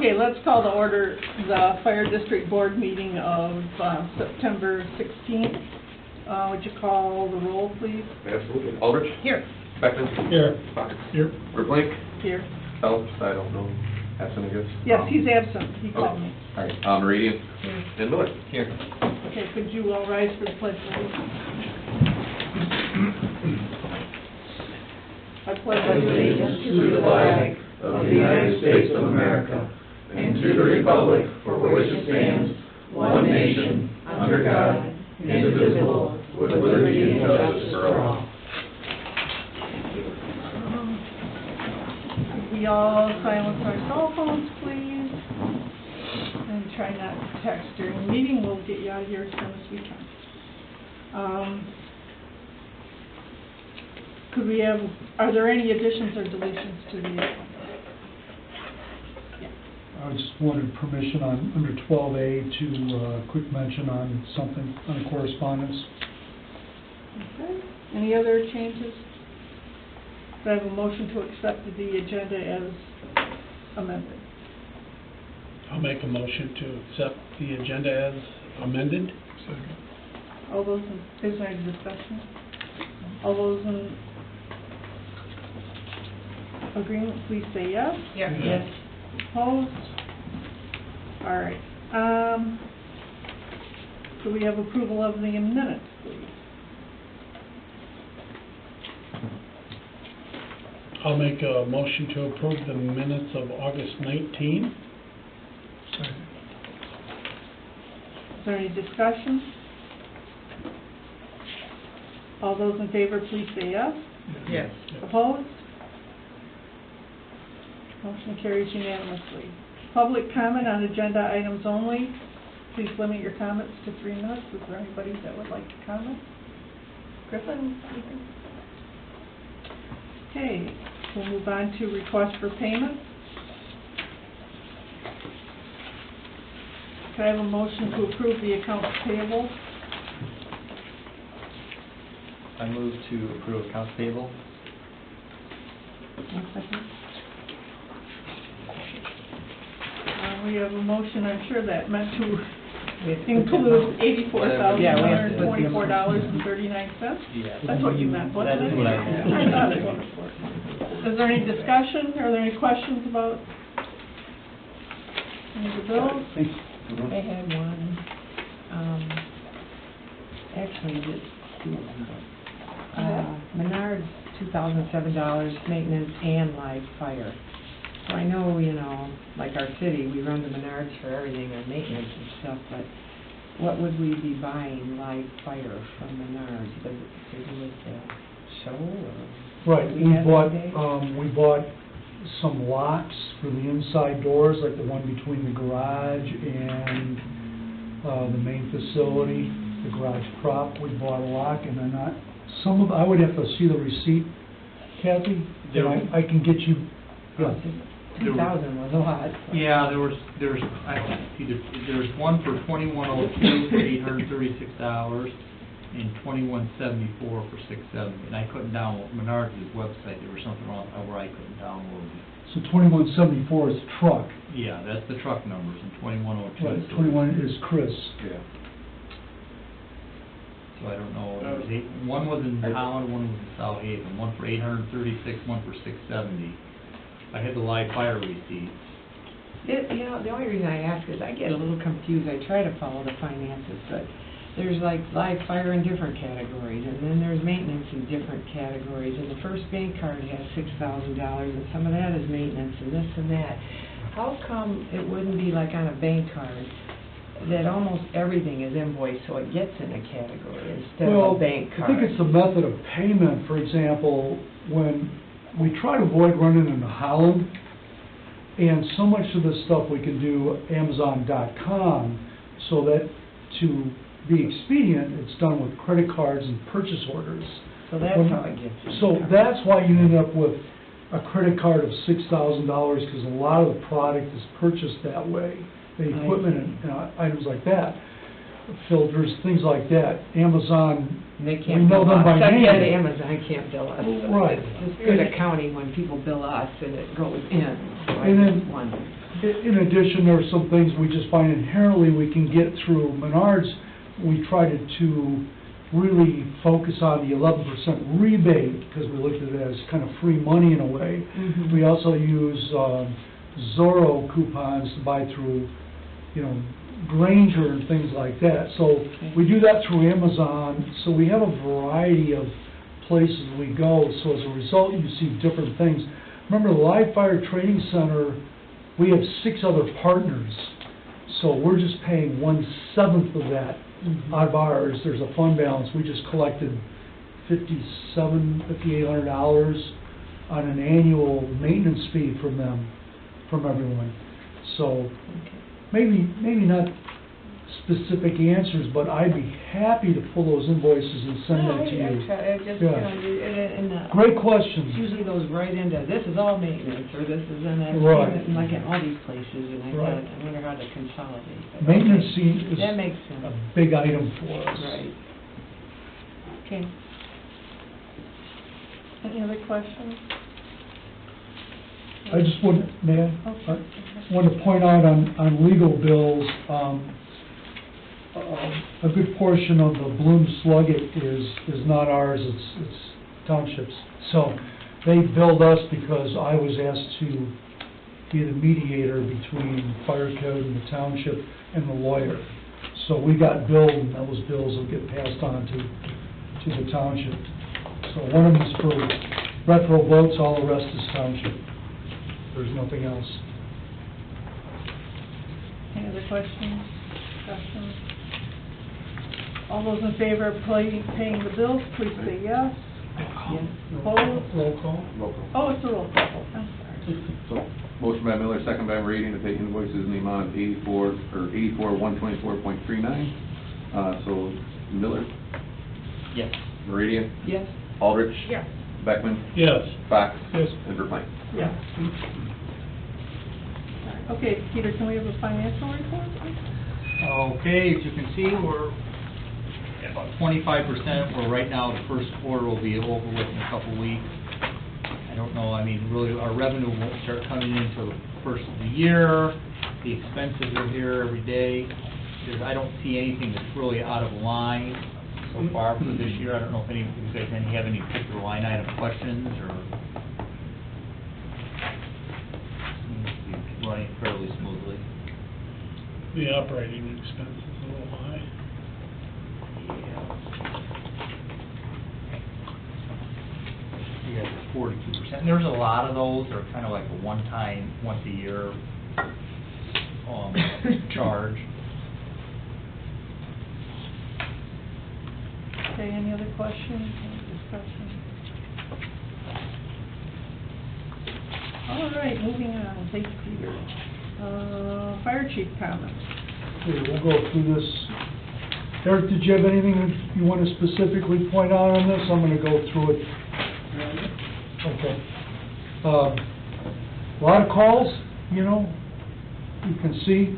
Okay, let's call to order the Fire District Board meeting of September 16th. Would you call the roll, please? Absolutely. Aldrich? Here. Beckman? Here. Fox? Here. Verblink? Here. Phelps? I don't know. Absent, I guess? Yes, he's absent. He called me. All right. Meridian? Here. And Miller? Here. Okay, could you all rise for the pledge, please? I pledge allegiance to the flag of the United States of America and to the republic for which it stands, one nation, under God, indivisible, with liberty and justice for all. We all silence our cell phones, please, and try not to text during the meeting. We'll get you out of here as soon as we can. Are there any additions or deletions to the agenda? I just wanted permission on, under 12A, to quick mention on something, on correspondence. Okay. Any other changes? Do I have a motion to accept the agenda as amended? I'll make a motion to accept the agenda as amended. All those is there any discussion? All those in agreement, please say yes. Yes. Yes. Opposed? All right. So we have approval of the minutes, please. I'll make a motion to approve the minutes of August 19. Is there any discussion? All those in favor, please say yes. Yes. Opposed? Motion carries unanimously. Public comment on agenda items only. Please limit your comments to 3 minutes. Is there anybody that would like to comment? Griffin? Anything? Okay, we'll move on to request for payment. Can I have a motion to approve the accounts payable? I move to approve accounts payable. 1 second. We have a motion, I'm sure that meant to include $84,124.39. Yeah. That's what you meant, wasn't it? That is what I meant. I thought it was. Is there any discussion? Are there any questions about any of the bills? I had one, actually, it's two of them. Menards, $2,007, maintenance and live fire. So I know, you know, like our city, we run the Menards for everything, our maintenance and stuff, but what would we be buying live fire from Menards? Does it do with the show or? Right, do we have anything? bought some locks for the inside doors, like the one between the garage and the main facility, the garage prop. We bought a lock, and then I would have to see the receipt, Kathy. And I can get you. Yeah. 2,000 was a lot. Yeah, there was one for $2102 for $836 and $2174 for $670. And I couldn't download Menards' website. There was something wrong where I couldn't download it. So 2174 is truck. Yeah, that's the truck numbers, and 2102. Right, 21 is Chris. Yeah. So I don't know. One was in Holland, one was in South Haven. One for $836, one for $670. I had the live fire receipts. You know, the only reason I ask is I get a little confused. I try to follow the finances, but there's like live fire in different categories, and then there's maintenance in different categories, and the first bank card has $6,000, and some of that is maintenance and this and that. How come it wouldn't be like on a bank card that almost everything is invoiced so it gets in a category instead of a bank card? I think it's the method of payment. For example, when we try to avoid running into Holland, and so much of this stuff we can do Amazon.com, so that to be expedient, it's done with credit cards and purchase orders. So that's how it gets in. So that's why you end up with a credit card of $6,000, because a lot of the product is purchased that way, the equipment and items like that. filters, things like that. Amazon, They we can't know bill them us. by name. Amazon can't bill us. Right. It's good accounting when people bill us and it goes in. So And then- one. in addition, there are some things we just find inherently we can get through Menards. We try to really focus on the 11% rebate, because we looked at it as kind of free money in a way. Mhm. We also use Zorro coupons to buy through, Granger and things like that. So we do that through Amazon, so we have a variety of places we go, so as a result, you see different things. Remember, the Live Fire Training Center, we have 6 other partners, so we're just paying 1/7 of that out of ours. There's a fund balance. We just collected $5,800 on an annual maintenance fee from them, from everyone. So maybe not specific answers, but I'd be happy to pull those invoices and send them to you. I just, Yeah. and Great it questions. usually goes right into, this is all maintenance, or this is in that, Right. like in all these places, and I Right. thought, I wonder how to consolidate. But Maintenance okay. is That makes a sense. big item for us. Right. Okay. Any other questions? I just want, Okay. want to point out on legal bills, a good portion of the Bloom Slugget is not ours, it's townships. So they billed us because I was asked to be the mediator between fire code and the township and the lawyer. So we got billed, and those bills will get passed on to the township. So one of them is for retro votes, all the rest is township. There's nothing else. Any other questions, discussions? All those in favor of paying the bills, please say yes. Yes. Opposed? Roll call? Roll call. Oh, it's a roll call, I'm sorry. So, motion by Miller, second by Meridian, to pay invoices in the amount of 84,124.39. So Miller, Yes. Meridian, Yes. Aldrich. Yes. Beckman, Yes. Fox. Yes. And Verplank. Yes. Okay, Peter, can we have a financial report, please? Okay, as you can see, we're at about 25%, where right now the first quarter will be over with in a couple weeks. I don't know, I mean, really, our revenue won't start coming in until the first of the year. The expenses are here every day. I don't see anything that's really out of line so far for this year. I don't know if any of you guys have any particular line item questions, or seems to be running fairly smoothly. The operating expense is a little high. Yeah, it's 42%. And there's a lot of those that are kind of like a one-time, once-a-year charge. Okay, any other questions, any discussion? All right, moving on, thank you, Peter. Fire chief comments. Okay, we'll go through this. Eric, did you have anything that you want to specifically point out on this? I'm going to go through it. Okay. A lot of calls, you can see.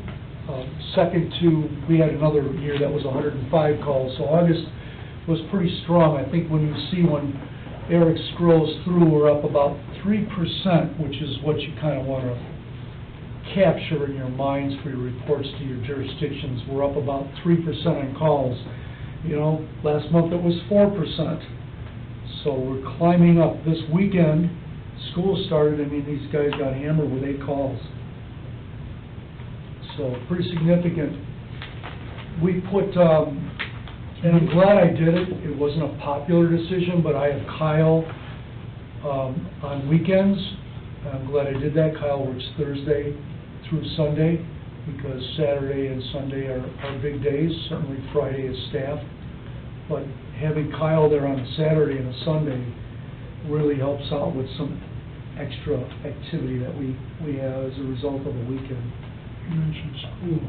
Second to, we had another year that was 105 calls, so August was pretty strong. I think when Eric scrolls through, we're up about 3%, which is what you kind of want to capture in your minds for your reports to your jurisdictions. We're up about 3% on calls. Last month it was 4%. So we're climbing up. This weekend, school started, these guys got hammered with 8 calls. So pretty significant. We put, and I'm glad I did it. It wasn't a popular decision, but I have Kyle on weekends. I'm glad I did that. Kyle works Thursday through Sunday, because Saturday and Sunday are big days. Certainly Friday is staff. But having Kyle there on a Saturday and a Sunday really helps out with some extra activity that we have as a result of a weekend. You mentioned school.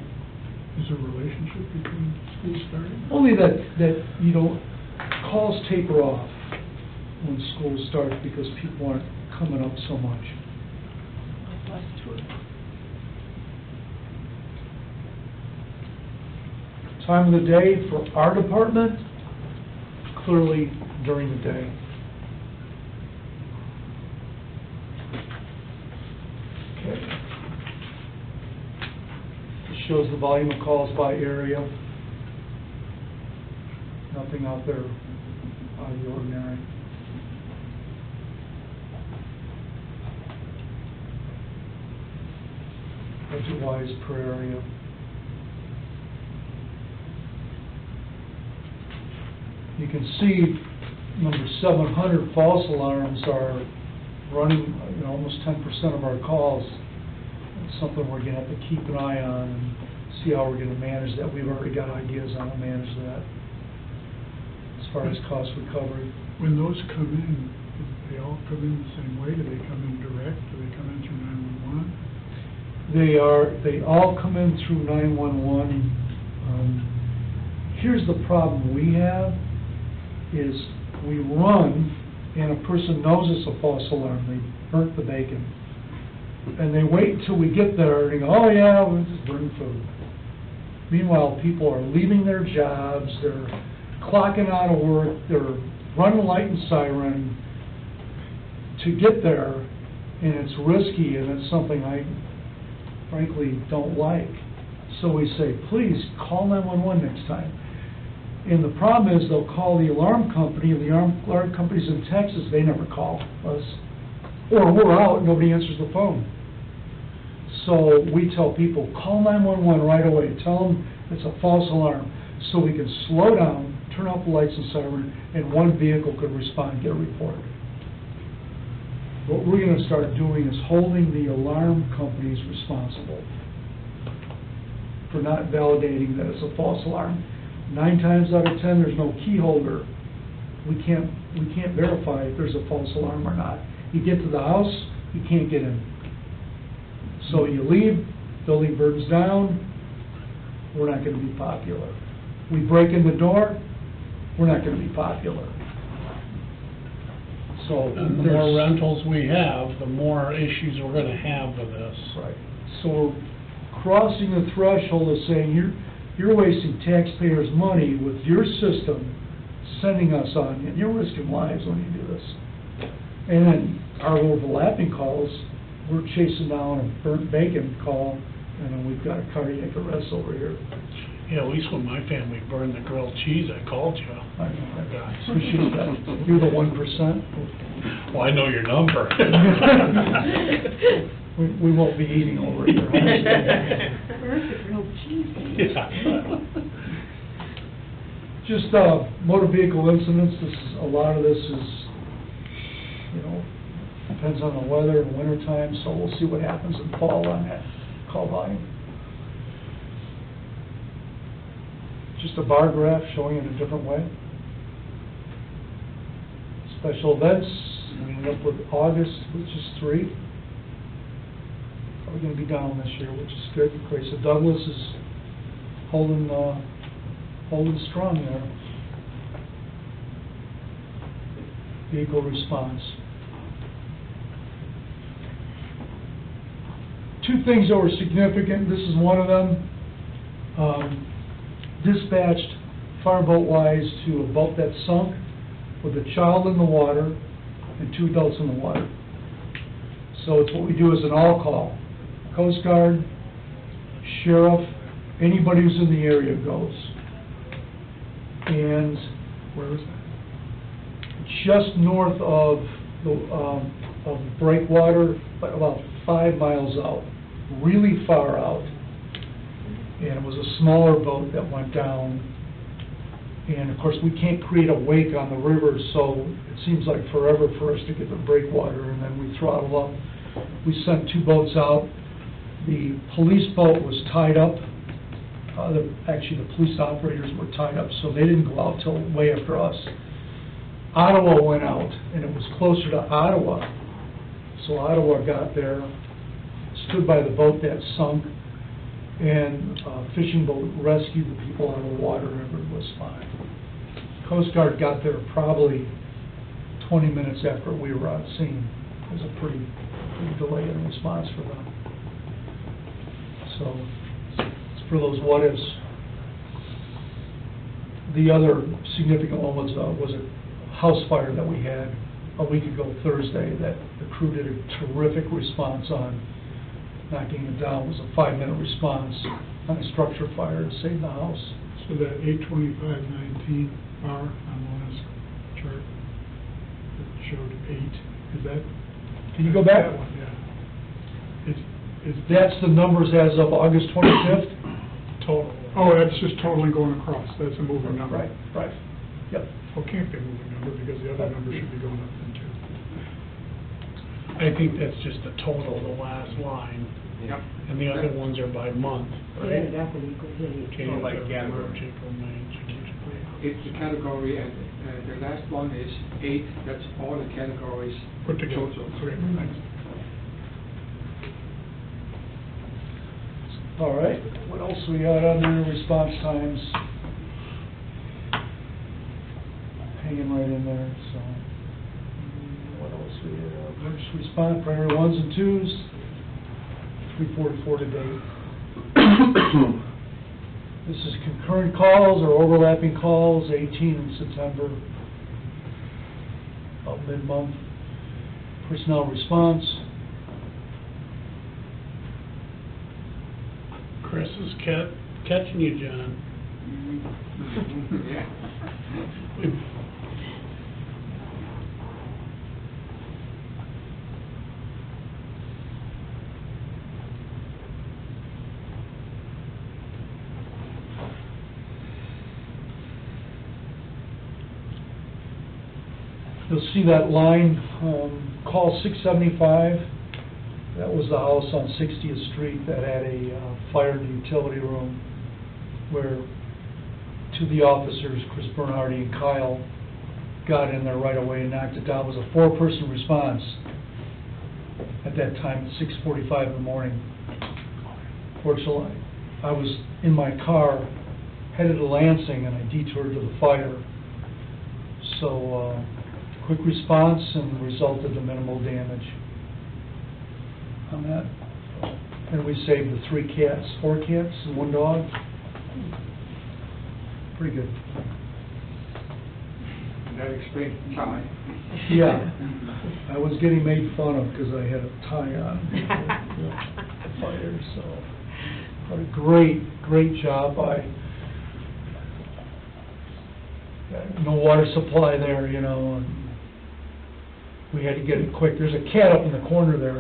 Is there a relationship between school starting? Only that calls taper off when school starts, because people aren't coming up so much. Time of the day for our department, clearly during the day. Okay. shows the volume of calls by area. Nothing out there out of the ordinary. Budget-wise per area. You can see number 700 false alarms are running, almost 10% of our calls. It's something we're gonna have to keep an eye on and see how we're gonna manage that. We've already got ideas on how to manage that as far as cost recovery. When those come in, do they all come in the same way? Do they come in direct? Do they come in through 911? They all come in through 911. Here's the problem we have, is we run, and a person knows it's a false alarm, they burnt the bacon. And they wait until we get there, and they go, oh yeah, we'll just burn food. Meanwhile, people are leaving their jobs, they're clocking out of work, they're running light and siren to get there, and it's risky, and it's something I frankly don't like. So we say, please, call 911 next time. And the problem is, they'll call the alarm company, and the alarm companies in Texas, they never call us. Or we're out, nobody answers the phone. So we tell people, call 911 right away, tell them it's a false alarm, so we can slow down, turn off the lights and siren, and one vehicle could respond and get a report. What we're gonna start doing is holding the alarm companies responsible for not validating that it's a false alarm. 9 times out of 10, there's no key holder. We can't verify if there's a false alarm or not. You get to the house, you can't get in. So you leave, building burns down, we're not gonna be popular. We break in the door, we're not gonna be popular. So And the more rentals we have, the more issues we're gonna have with this. Right. So we're crossing the threshold of saying, you're wasting taxpayers' money with your system sending us on, and you're risking lives when you do this. And then our overlapping calls, we're chasing down a burnt bacon call, and then we've got a cardiac arrest over here. Yeah, at least when my family burned the grilled cheese, I called you. I know, I appreciate that. You're the 1%. Well, I know your number. We won't be eating over at your house. Where's the grilled cheese? Yeah. Just motor vehicle incidents, a lot of this is, depends on the weather and winter time, so we'll see what happens in fall on that call volume. Just a bar graph showing it a different way. Special events, we ended up with August, which is 3. Probably going to be down this year, which is good. Grace of Douglas is holding strong there. Vehicle response. 2 things that were significant. This is one of them. Dispatched fireboat-wise to a boat that sunk with a child in the water and 2 adults in the water. So it's what we do as an all-call. Coast Guard, Sheriff, anybody who's in the area goes. And Where was that? just north of the breakwater, but about 5 miles out, really far out. And it was a smaller boat that went down. And of course, we can't create a wake on the river, so it seems like forever for us to get the breakwater, and then we throttle up. We sent 2 boats out. The police boat was tied up. Actually, the police operators were tied up, so they didn't go out till way after us. Ottawa went out, and it was closer to Ottawa. So Ottawa got there, stood by the boat that sunk, and a fishing boat rescued the people out of the water, and everything was fine. Coast Guard got there probably 20 minutes after we were on scene. It was a pretty delay in response for them. So, it's for those what-ifs. The other significant one was a house fire that we had a week ago Thursday that the crew did a terrific response on. knocking it down was a 5-minute response on a structure fire to save the house. So that 82519 bar on the last chart that showed 8, is that? Can you go back? That one, yeah. Is That's the numbers as of August 25th? total? Oh, that's just totally going across, that's a moving number. Right. Yep. Well, it can't be a moving number because the other number should be going up then too. I think that's just the total, the last line, Yep. and the other ones are by month, Add right? it up and equals it. January, like February, category. March, April, May, June, July. It's the category, and the last one is 8, that's all the categories. Put together. Total. Okay, thanks. All right, what else we got on there, response times? Hanging right in there, so. What else we have? Emergency response, priority 1s and 2s, 344 today. This is concurrent calls or overlapping calls, 18 in September, about mid-month. Personnel response, Chris is catching you, John. Yeah. you'll see that line, call 675. That was the house on 60th Street that had a fire in the utility room where two of the officers, Chris Bernhardi and Kyle, got in there right away and knocked it down. It was a 4-person response at that time at 6:45 in the morning. Fortunately, I was in my car headed to Lansing and I detoured to the fire. So, quick response and resulted in minimal damage on that. And we saved the 4 cats and 1 dog. Pretty good. That explains Ty. Yeah, I was getting made fun of because I had a tie on. The fire, so, but a great job by, no water supply there, you know, and we had to get it quick. There's a cat up in the corner there.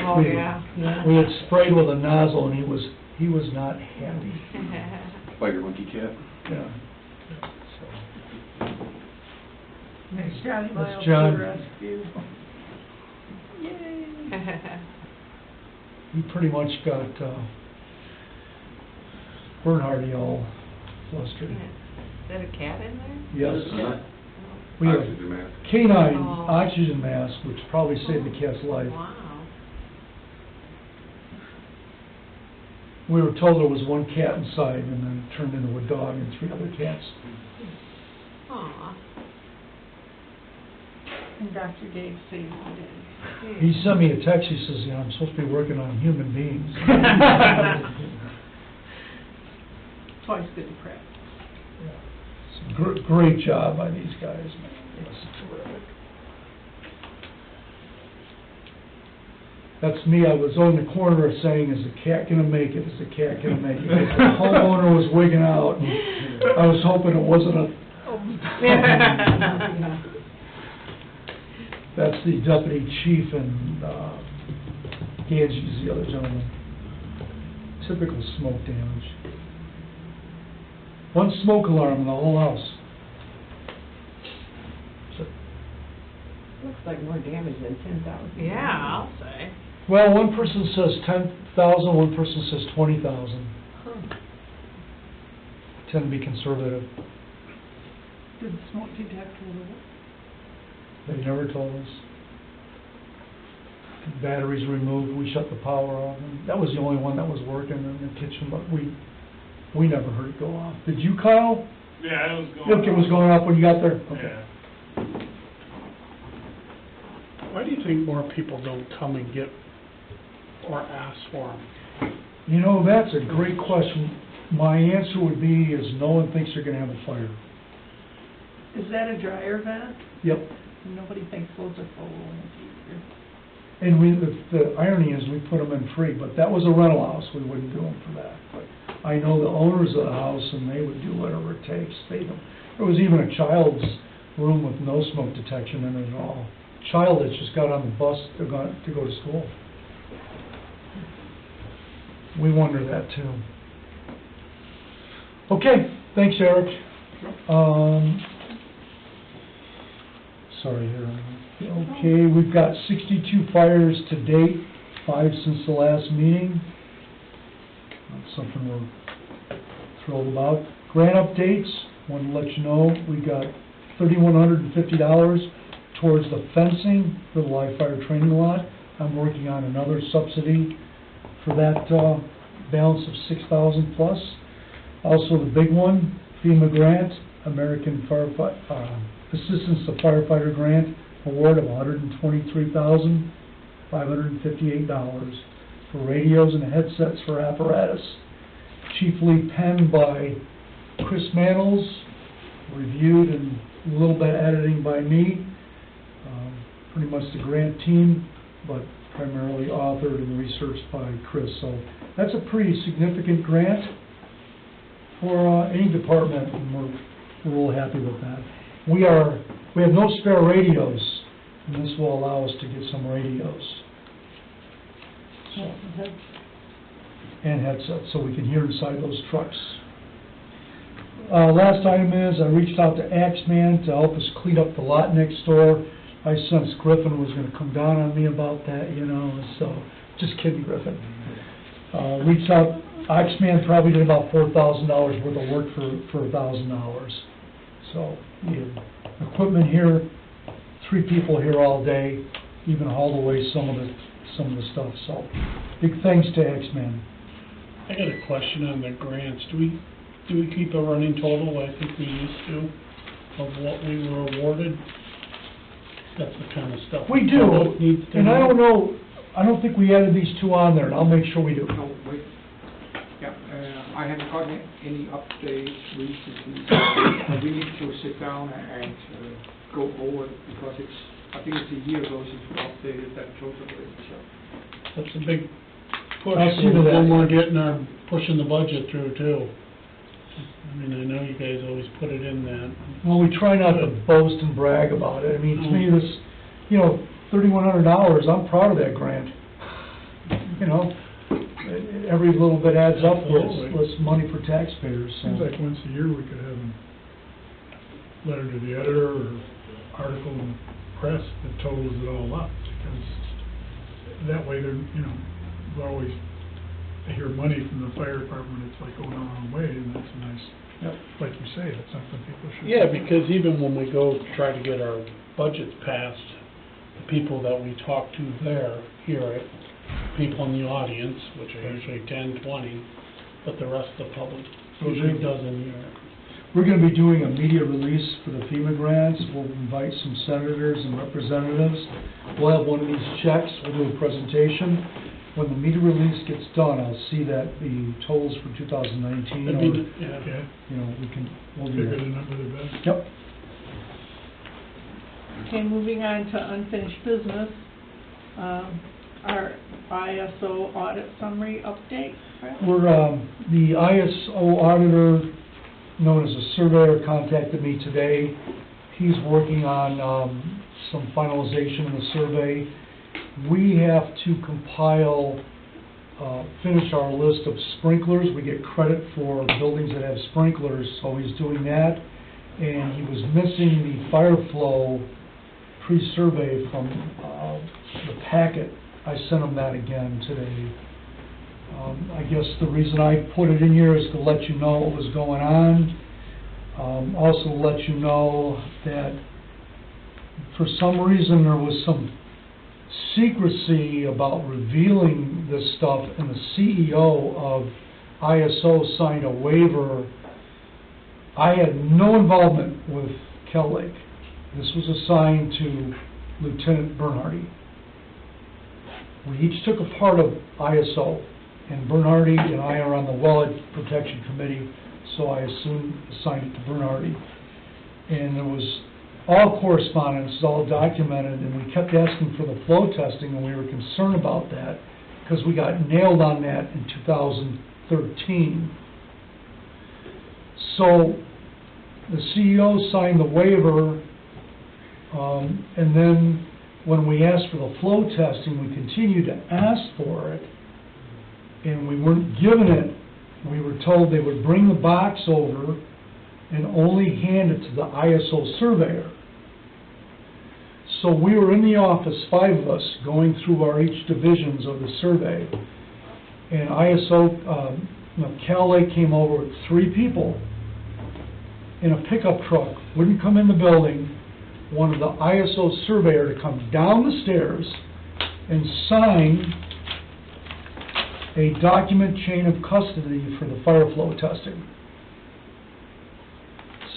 Oh, yeah, yeah. We had sprayed with a nozzle and he was not happy, Spider monkey cat. yeah. Nice Johnny That's Miles John. to the rescue. Yay. He pretty much got Bernhardi all flustered. Is that a cat in there? Yes. Uh-huh. We have Oxygen mask. canine Oh. oxygen mask, which probably saved the cat's life. Wow. We were told there was 1 cat inside and then it turned into a dog and 3 other cats. Aw. And Dr. Dave saved the day. He sent me a text, he says, I'm supposed to be working on human beings. It's always good to practice. Great job by these guys, man. It's terrific. That's me, I was on the corner saying, is the cat gonna make it, is the cat gonna make it? The homeowner was wigging out, and I was hoping it wasn't a... That's the deputy chief, and Ganges, the other gentleman. Typical smoke damage. 1 smoke alarm in the whole house. So, Looks like more damage than 10,000. Yeah, I'll say. well, one person says 10,000, one person says 20,000. Tend to be conservative. Did the smoke detector work? They never told us. Batteries removed, we shut the power off. And that was the only one that was working in the kitchen, but we never heard it go off. Did you, Kyle? Yeah, it was going It was going off when you got there? Okay. Yeah. Why do you think more people don't come and get or ask for them? You know, that's a great question. My answer would be is no one thinks they're gonna have a fire. Is that a dryer vent? Yep. Nobody thinks those are full in the future. And the irony is, we put them in free, but that was a rental house, we wouldn't do them for that. But I know the owners of the house, and they would do whatever it takes. There was even a child's room with no smoke detection in it at all. Child that just got on the bus to go to school. We wonder that too. Okay, thanks, Eric. Sorry here. Okay, we've got 62 fires to date, 5 since the last meeting. That's something we're thrilled about. Grant updates, want to let you know, we got $3,150 towards the fencing for the live fire training lot. I'm working on another subsidy for that balance of $6,000 plus. Also the big one, FEMA grant, American Assistance to Firefighter Grant award of $123,558 for radios and headsets for apparatus. Chiefly penned by Chris Mantles, reviewed and a little bit editing by me. Pretty much the grant team, but primarily authored and researched by Chris. So that's a pretty significant grant for any department, and we're real happy with that. We have no spare radios, and this will allow us to get some radios. So, and headsets, so we can hear inside those trucks. Last item is, I reached out to Axeman to help us clean up the lot next door. I sensed Griffin was going to come down on me about that, so, just kidding, Griffin. Reached out, Axeman probably did about $4,000 worth of work for $1,000. So, we had equipment here, 3 people here all day, even hauled away some of the stuff, so, big thanks to Axeman. I got a question on the grants. Do we keep a running total, I think we used to, of what we were awarded? That's the kind of stuff. We do, and I don't know, I don't think we added these 2 on there, and I'll make sure we do. No, wait. Yeah, I haven't gotten any updates recently. We need to sit down and go over it, because I think it's a year ago since we updated that total rate, so. That's a big push, I'll see to that. when we're pushing the budget through too. I mean, I know you guys always put it in that. Well, we try not to boast and brag about it. I mean, to me, this, $3,100, I'm proud of that grant. Every little bit adds up, less money for taxpayers, so. Seems like once a year we could have a letter to the editor or article in the press that totals it all up, because that way they're, we always hear money from the fire department, it's like going the wrong way, and that's a nice, like you say, that's something people should. Yeah, because even when we go try to get our budgets passed, the people that we talk to there hear it, people in the audience, which are usually 10, 20, but the rest of the public usually doesn't hear it. We're going to be doing a media release for the FEMA grants. We'll invite some senators and representatives. We'll have one of these checks. We'll do a presentation. When the media release gets done, I'll see that the totals for 2019 That'd be, yeah. we'll do Figure that. the number the best. Yep. Okay, moving on to unfinished business. Our ISO audit summary update. We're, the ISO auditor, known as a surveyor, contacted me today. He's working on some finalization of the survey. We have to compile, finish our list of sprinklers. We get credit for buildings that have sprinklers, so he's doing that. And he was missing the fire flow pre-survey from the packet. I sent him that again today. I guess the reason I put it in here is to let you know what was going on. Also let you know that for some reason there was some secrecy about revealing this stuff, and the CEO of ISO signed a waiver. I had no involvement with Kell Lake. This was assigned to Lieutenant Bernhardy. We each took a part of ISO, and Bernhardy and I are on the Wellhead Protection Committee, so I assigned it to Bernhardy. And there was all correspondence is all documented, and we kept asking for the flow testing, and we were concerned about that, because we got nailed on that in 2013. So, the CEO signed the waiver, and then when we asked for the flow testing, we continued to ask for it, and we weren't given it. We were told they would bring the box over and only hand it to the ISO surveyor. So we were in the office, 5 of us, going through each divisions of the survey, and ISO, Cal Lake came over with 3 people in a pickup truck, wouldn't come in the building, wanted the ISO surveyor to come down the stairs and sign a document chain of custody for the fire flow testing.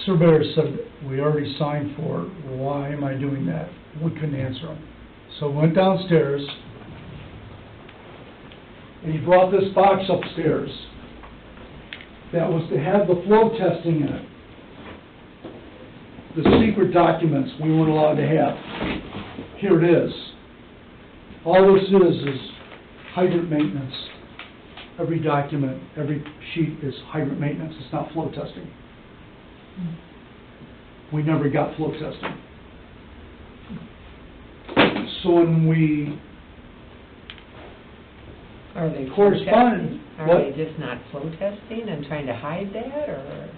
Surveyor said, we already signed for it, why am I doing that? We couldn't answer him. So went downstairs, and he brought this box upstairs that was to have the flow testing in it. The secret documents we weren't allowed to have. Here it is. All this is hydrant maintenance. Every document, every sheet is hydrant maintenance, it's not flow testing. We never got flow testing. So when we Are they flow corresponded, testing? Are what? they just not flow testing and trying to hide that, or,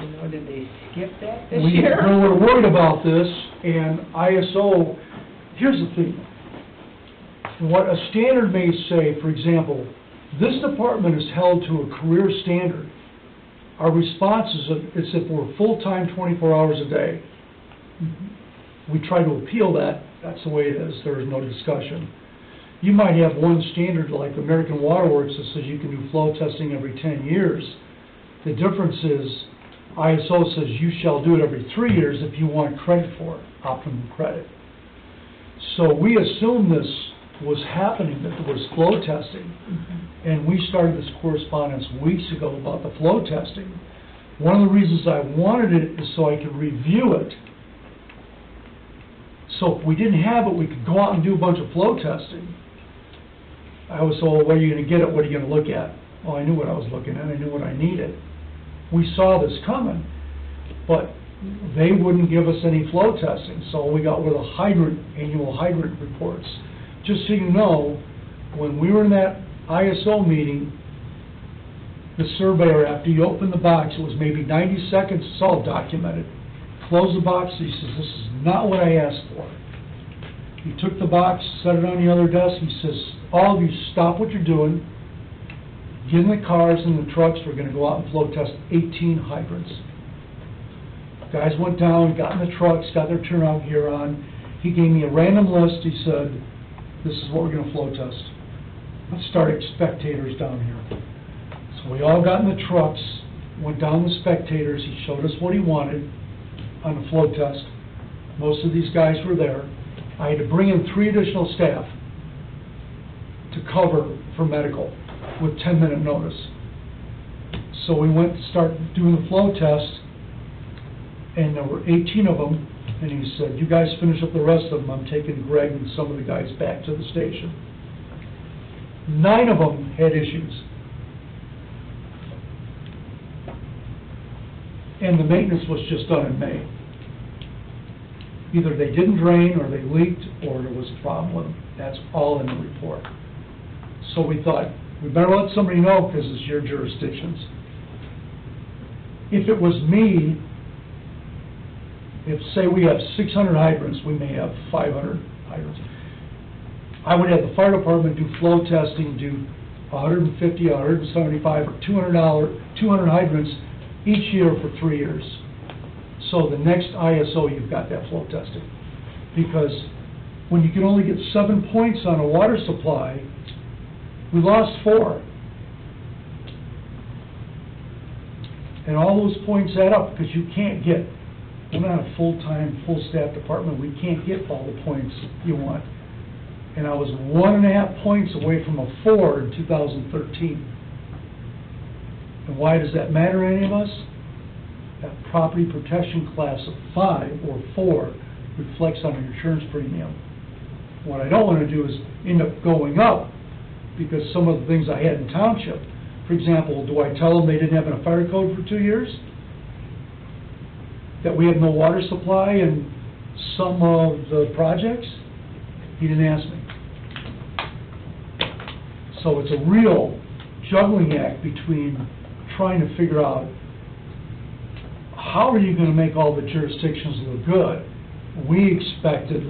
you know, did they skip that this we year? were worried about this, and ISO, here's the thing. What a standard may say, for example, this department is held to a career standard. Our response is if we're full-time 24 hours a day. We try to appeal that, that's the way it is, there is no discussion. You might have one standard like American Water Works that says you can do flow testing every 10 years. The difference is ISO says you shall do it every 3 years if you want credit for it, optimum credit. So we assumed this was happening, that there was flow testing, and we started this correspondence weeks ago about the flow testing. One of the reasons I wanted it is so I could review it. So if we didn't have it, we could go out and do a bunch of flow testing. I was told, where are you going to get it? What are you going to look at? Well, I knew what I was looking at. I knew what I needed. We saw this coming, but they wouldn't give us any flow testing, so we got with annual hydrant reports. Just so you know, when we were in that ISO meeting, the surveyor, after you opened the box, it was maybe 90 seconds, it's all documented. Closed the box, he says, this is not what I asked for. He took the box, set it on the other desk, he says, all of you stop what you're doing, get in the cars and the trucks, we're going to go out and flow test 18 hydrants. Guys went down, got in the trucks, got their turnout gear on. He gave me a random list, he said, this is what we're going to flow test. Let's start at spectators down here. So we all got in the trucks, went down the spectators, he showed us what he wanted on the flow test. Most of these guys were there. I had to bring in 3 additional staff to cover for medical with 10-minute notice. So we went to start doing the flow test, and there were 18 of them, and he said, you guys finish up the rest of them, I'm taking Greg and some of the guys back to the station. 9 of them had issues. And the maintenance was just done in May. Either they didn't drain, or they leaked, or there was a problem with them. That's all in the report. So we thought, we better let somebody know, because it's your jurisdictions. If it was me, if, say, we have 600 hydrants, we may have 500 hydrants. I would have the fire department do flow testing, do 150, 175, or 200 hydrants each year for 3 years. So the next ISO, you've got that flow testing. Because when you can only get 7 points on a water supply, we lost 4. And all those points add up, because you can't get, we're not a full-time, full-staff department, we can't get all the points you want. And I was 1.5 points away from a 4 in 2013. And why does that matter to any of us? that property protection class of 5 or 4 reflects on your insurance premium. What I don't want to do is end up going up because some of the things I had in township, for example, do I tell them they didn't have a fire code for 2 years? That we have no water supply in some of the projects? He didn't ask me. So it's a real juggling act between trying to figure out how are you going to make all the jurisdictions look good. We expected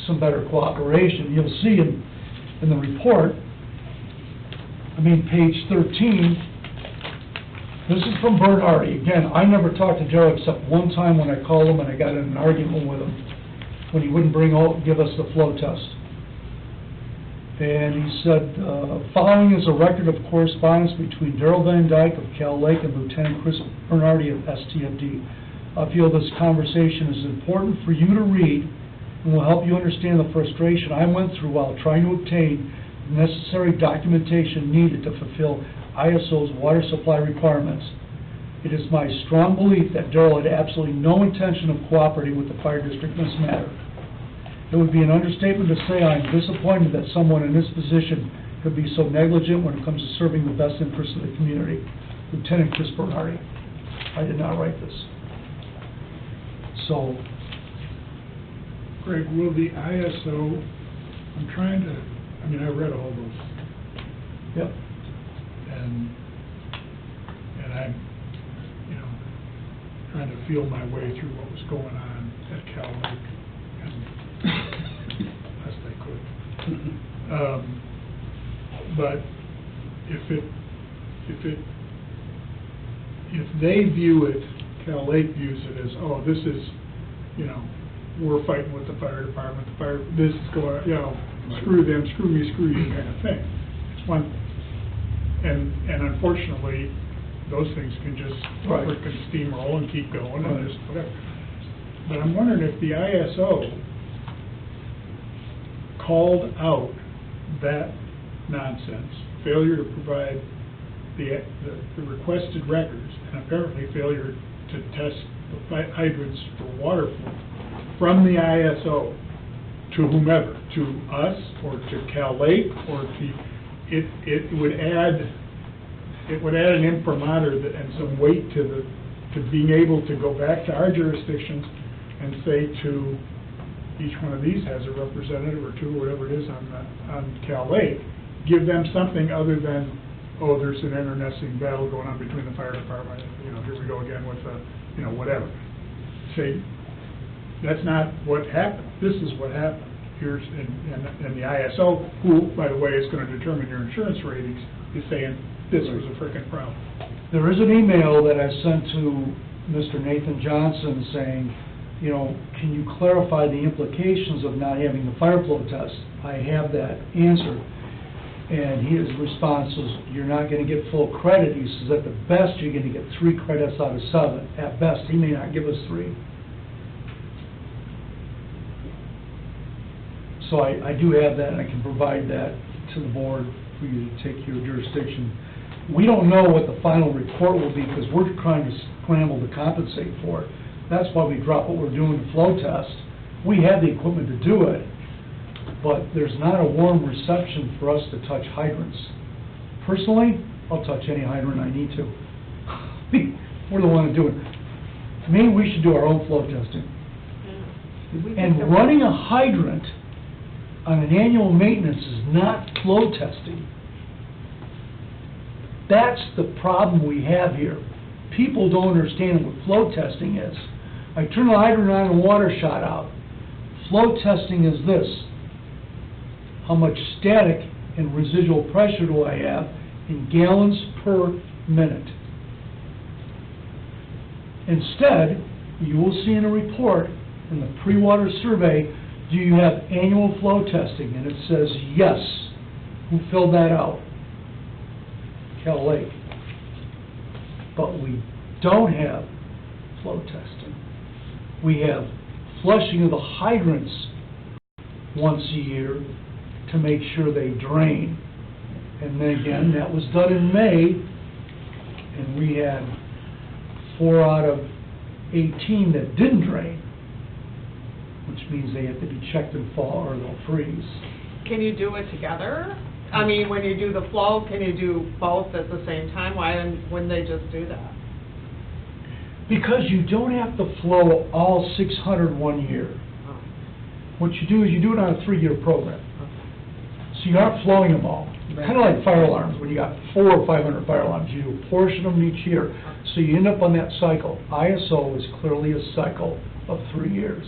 some better cooperation. You'll see in the report, I mean, page 13, this is from Bert Hardy. Again, I never talked to Joe except one time when I called him and I got in an argument with him when he wouldn't give us the flow test. And he said, following is a record of correspondence between Darrell Van Dyke of Cal Lake and Lieutenant Chris Bernardi of STFD. I feel this conversation is important for you to read and will help you understand the frustration I went through while trying to obtain the necessary documentation needed to fulfill ISO's water supply requirements. It is my strong belief that Darrell had absolutely no intention of cooperating with the fire district in this matter. It would be an understatement to say I am disappointed that someone in this position could be so negligent when it comes to serving the best interests of the community. Lieutenant Chris Bernardi. I did not write this. So, Greg, will the ISO, I'm trying to, I mean, I read all those, yep. and I'm, you know, trying to feel my way through what was going on at Cal Lake, and best I could. But if they view it, Cal Lake views it as, oh, this is, you know, we're fighting with the fire department, this is going, you know, screw them, screw me, screw you kind of thing. It's one, and unfortunately, those things can just can steamroll and keep going and just whatever. But I'm wondering if the ISO called out that nonsense, failure to provide the requested records, and apparently failure to test the hydrants for water flow from the ISO to whomever, to us or to Cal Lake, or to it would add an imprimatur and some weight to being able to go back to our jurisdictions and say to each one of these has a representative or two, whatever it is on Cal Lake, give them something other than, oh, there's an internecine battle going on between the fire department, you know, here we go again with the, you know, whatever. Say, that's not what happened. This is what happened. Here's, and the ISO, who, by the way, is going to determine your insurance ratings, is saying this was a frickin' problem. There is an email that I sent to Mr. Nathan Johnson saying, you know, can you clarify the implications of not having the fire flow test? I have that answer. And his response was, you're not going to get full credit. He says, at the best, you're going to get 3 credits out of 7. At best, he may not give us 3. So I do have that, and I can provide that to the board for you to take your jurisdiction. We don't know what the final report will be because we're trying to scramble to compensate for it. That's why we drop what we're doing to flow test. We have the equipment to do it, but there's not a warm reception for us to touch hydrants. Personally, I'll touch any hydrant I need to. We're the one to do it. To me, we should do our own flow testing. And running a hydrant on an annual maintenance is not flow testing. That's the problem we have here. People don't understand what flow testing is. I turn the hydrant on and water shot out. Flow testing is this. How much static and residual pressure do I have in gallons per minute? Instead, you will see in a report in the pre-water survey, do you have annual flow testing? And it says yes. Who filled that out? Cal Lake. But we don't have flow testing. We have flushing of the hydrants once a year to make sure they drain. And then again, that was done in May, and we had 4 out of 18 that didn't drain, which means they have to be checked in fall or they'll freeze. Can you do it together? I mean, when you do the flow, can you do both at the same time? Why wouldn't they just do that? Because you don't have to flow all 600 1 year. Oh, What you do is you do it on a 3-year program. So you aren't flowing them all. Kind of like fire alarms, when you got 400 or 500 fire alarms, you do a portion of them each year. So you end up on that cycle. ISO is clearly a cycle of 3 years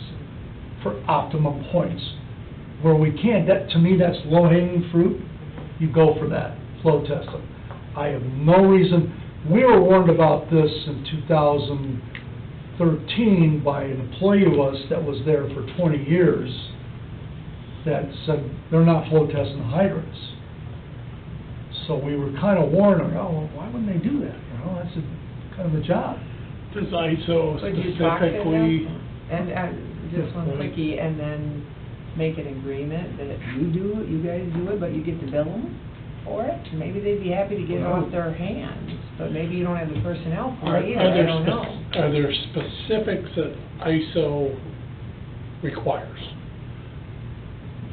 for optimum points. Where we can't, that, to me, that's low-hanging fruit. You go for that, flow test them. I have no reason, we were warned about this in 2013 by an employee of us that was there for 20 years that said they're not flow testing the hydrants. So we were kind of warned, oh, well, why wouldn't they do that? You know, that's kind of a job. Does ISO Would you talk to specifically, them? And, just one quickie, and then make an agreement that you do it, you guys do it, but you get to bill them for it? Maybe they'd be happy to get it off their hands, but maybe you don't have the personnel for it either, I don't know. Are there specifics that ISO requires?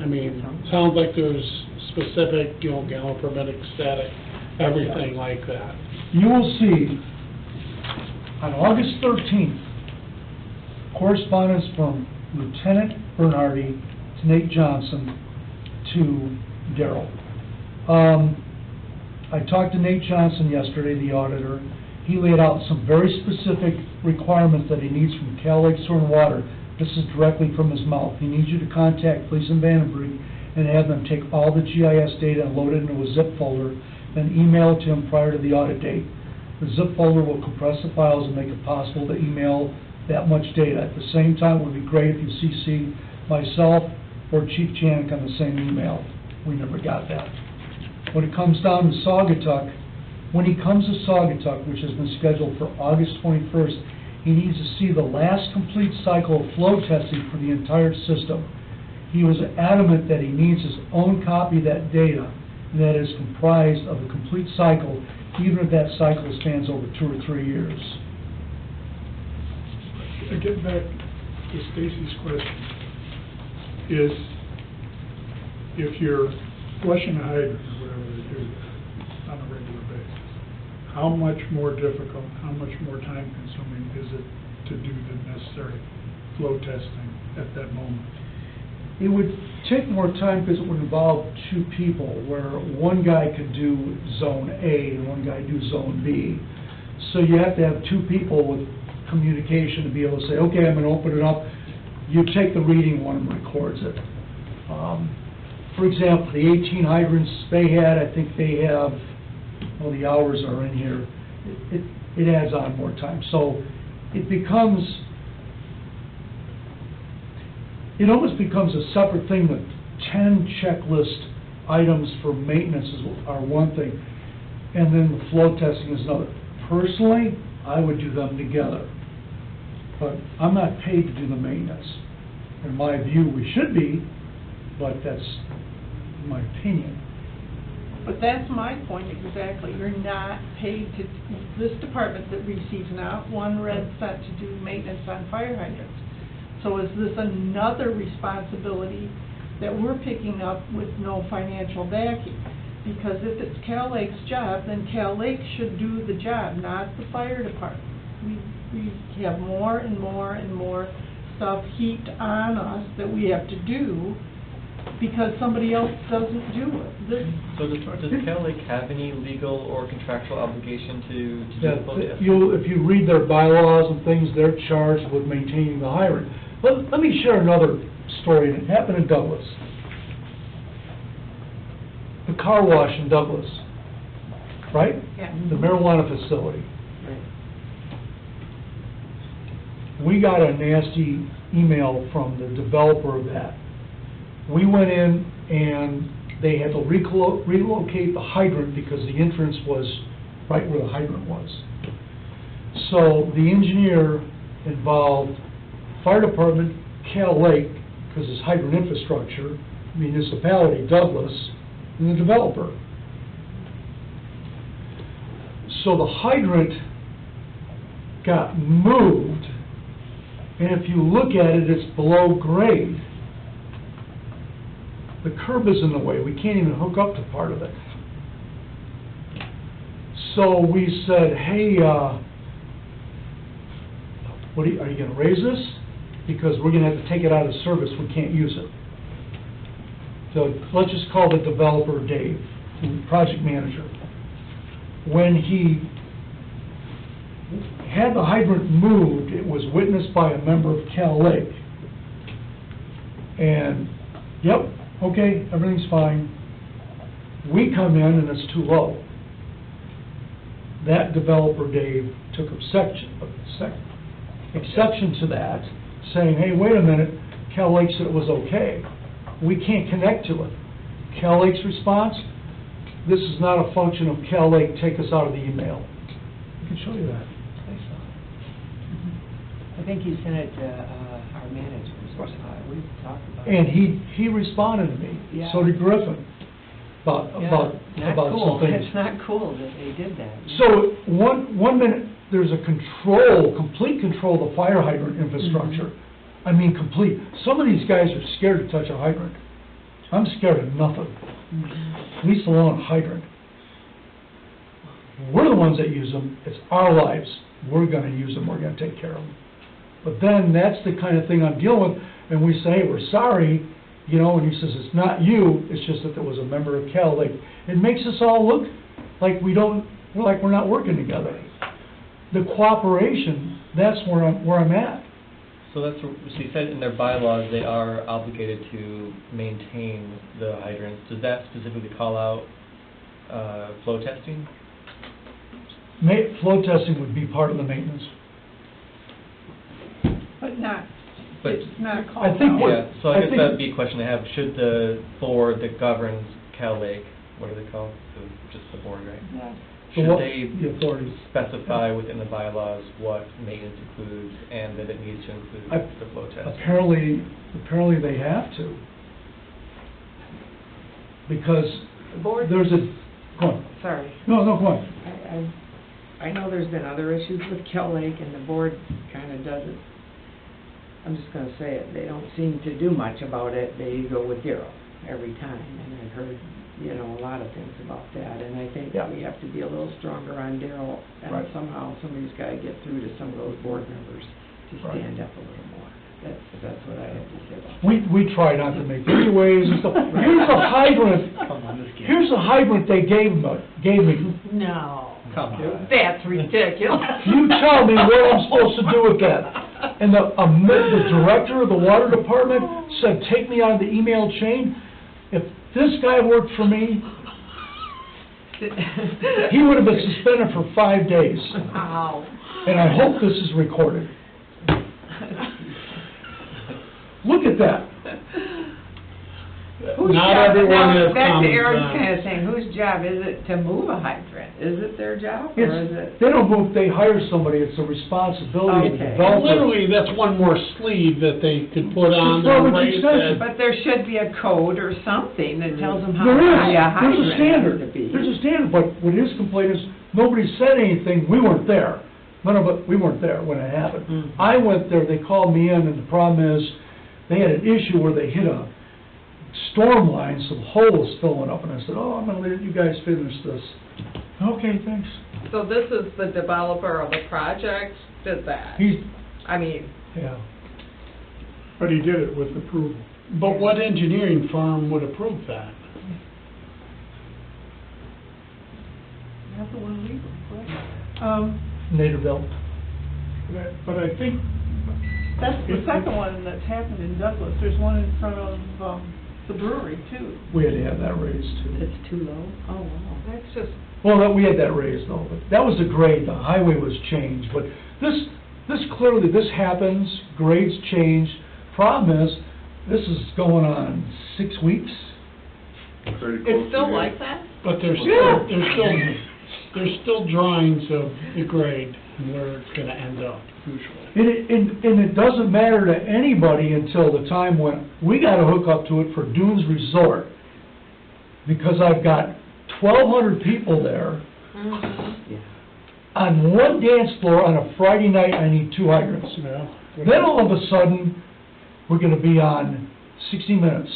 I mean, sounds like there's specific, you know, gallon per minute static, everything like that. You will see on August 13th, correspondence from Lieutenant Bernardi to Nate Johnson to Darrell. I talked to Nate Johnson yesterday, the auditor. He laid out some very specific requirements that he needs from Cal Lake Sewer and Water. This is directly from his mouth. He needs you to contact Police in Vandenberg and have them take all the GIS data and load it into a zip folder, then email it to him prior to the audit date. The zip folder will compress the files and make it possible to email that much data. At the same time, it would be great if you CC myself or Chief Janik on the same email. We never got that. When it comes down to Saugatuck, when he comes to Saugatuck, which has been scheduled for August 21st, he needs to see the last complete cycle of flow testing for the entire system. He was adamant that he needs his own copy of that data that is comprised of a complete cycle, even if that cycle spans over 2 or 3 years. Getting back to Stacy's question, is if you're flushing a hydrant or whatever they do on a regular basis, how much more difficult, how much more time consuming is it to do the necessary flow testing at that moment? It would take more time because it would involve 2 people, where one guy could do zone A and one guy do zone B. So you have to have 2 people with communication to be able to say, okay, I'm going to open it up. You take the reading, one of them records it. For example, the 18 hydrants they had, I think they have, well, the hours are in here. It adds on more time. So it almost becomes a separate thing. The 10 checklist items for maintenance are one thing, and then the flow testing is another. Personally, I would do them together, but I'm not paid to do the maintenance. In my view, we should be, but that's my opinion. But that's my point exactly. You're not paid to, this department that receives not one red cent to do maintenance on fire hydrants. So is this another responsibility that we're picking up with no financial backing? Because if it's Cal Lake's job, then Cal Lake should do the job, not the fire department. We have more and more and more stuff heaped on us that we have to do because somebody else doesn't do it. So does Cal Lake have any legal or contractual obligation to do the flow test? If you read their bylaws and things, they're charged with maintaining the hydrant. Let me share another story, and it happened in Douglas. The car wash in Douglas, right? Yeah. The marijuana facility. We got a nasty email from the developer of that. We went in and they had to relocate the hydrant because the entrance was right where the hydrant was. So the engineer involved fire department, Cal Lake, because it's hydrant infrastructure, municipality, Douglas, and the developer. So the hydrant got moved And if you look at it, it's below grade. The curb is in the way, we can't even hook up to part of it. So we said, hey, are you gonna raise this? Because we're gonna have to take it out of service, we can't use it. So let's just call the developer Dave, the project manager. When he had the hydrant moved, it was witnessed by a member of Cal Lake. And, yep, okay, everything's fine. We come in and it's too low. That developer, Dave, took exception to that, saying, hey, wait a minute, Cal Lake said it was okay. We can't connect to it. Cal Lake's response, this is not a function of Cal Lake, take us out of the email. I can show you that. I think he sent it to our managers, we talked about it. And he responded to me, Yeah. so did Griffin, about Not cool, some things. it's not cool that they did that. So, one minute, there's a complete control of the fire hydrant infrastructure. I mean, complete. Some of these guys are scared to touch a hydrant. I'm scared of nothing, at least alone a hydrant. We're the ones that use them, it's our lives, we're gonna use them, we're gonna take care of them. But then, that's the kind of thing I'm dealing with, and we say, hey, we're sorry, you know, and he says, it's not you, it's just that there was a member of Cal Lake. It makes us all look like we're not working together. The cooperation, that's where I'm at. So that's, so you said in their bylaws, they are obligated to maintain the hydrants. Does that specifically call out flow testing? Flow testing would be part of the maintenance. But not, But- it's not I called think out. what- Yeah, so I I guess think- that'd be a question I have. Should the board that governs Cal Lake, what are they called? Just the board, right? Yeah. Should what- they the authorities. specify within the bylaws what maintenance includes and that it needs to include I- the flow test? Apparently they have to. Because The board, there's a, go on. sorry, No, go on. I know there's been other issues with Cal Lake, and the board kind of doesn't, I'm just gonna say it, they don't seem to do much about it, they go with zero every time, and I've heard, you know, a lot of things about that, and I think Yeah. we have to be a little stronger on Darrell, and Right. somehow somebody's gotta get through to some of those board members to Right. stand up a little more. That's what I have to say about that. We try not to make any waves and stuff. Here's a hydrant, here's a hydrant they gave me. No. Come on. That's ridiculous. You tell me what I'm supposed to do with that. And the director of the water department said, take me out of the email chain. If this guy worked for me, he would have been suspended for 5 days. Wow. And I hope this is recorded. Look at that. Whose Not job- everyone now, has back to common Aaron's sense. kind of saying, whose job is it to move a hydrant? Is it their job, or is it? They don't move, they hire somebody, it's a responsibility of the Okay. developer. Literally, that's one more sleeve that they could put on Well, their but rate extension. that- But there should be a code or something that tells them how There high a is, there's hydrant a has to standard, be. there's a standard, but what his complaint is, nobody said anything, we weren't there. None of us, we weren't there when it happened. Mhm. I went there, they called me in, and the problem is, they had an issue where they hit a storm line, so the hole was filling up, and I said, oh, I'm gonna let you guys finish this. Okay, thanks. So this is the developer of the project did that? He's, I mean, yeah, But he did it with approval. But what engineering firm would approve that? Not the one we requested. Naderville. But I think, That's the second one that's happened in Douglas. There's one in front of, the brewery too. We had to have that raised too. It's too low? Oh, wow. that's just, Well, we had that raised though, but that was the grade, the highway was changed, but this clearly, this happens, grades change. Problem is, this is going on 6 weeks. it's still like that? But there's still drawings of the grade and where it's gonna end up usually. And it doesn't matter to anybody until the time when we gotta hook up to it for Dunes Resort. Because I've got 1,200 people there. Mhm. Yeah. on one dance floor on a Friday night, I need 2 hydrants. Yeah. Then all of a sudden, we're gonna be on 60 Minutes.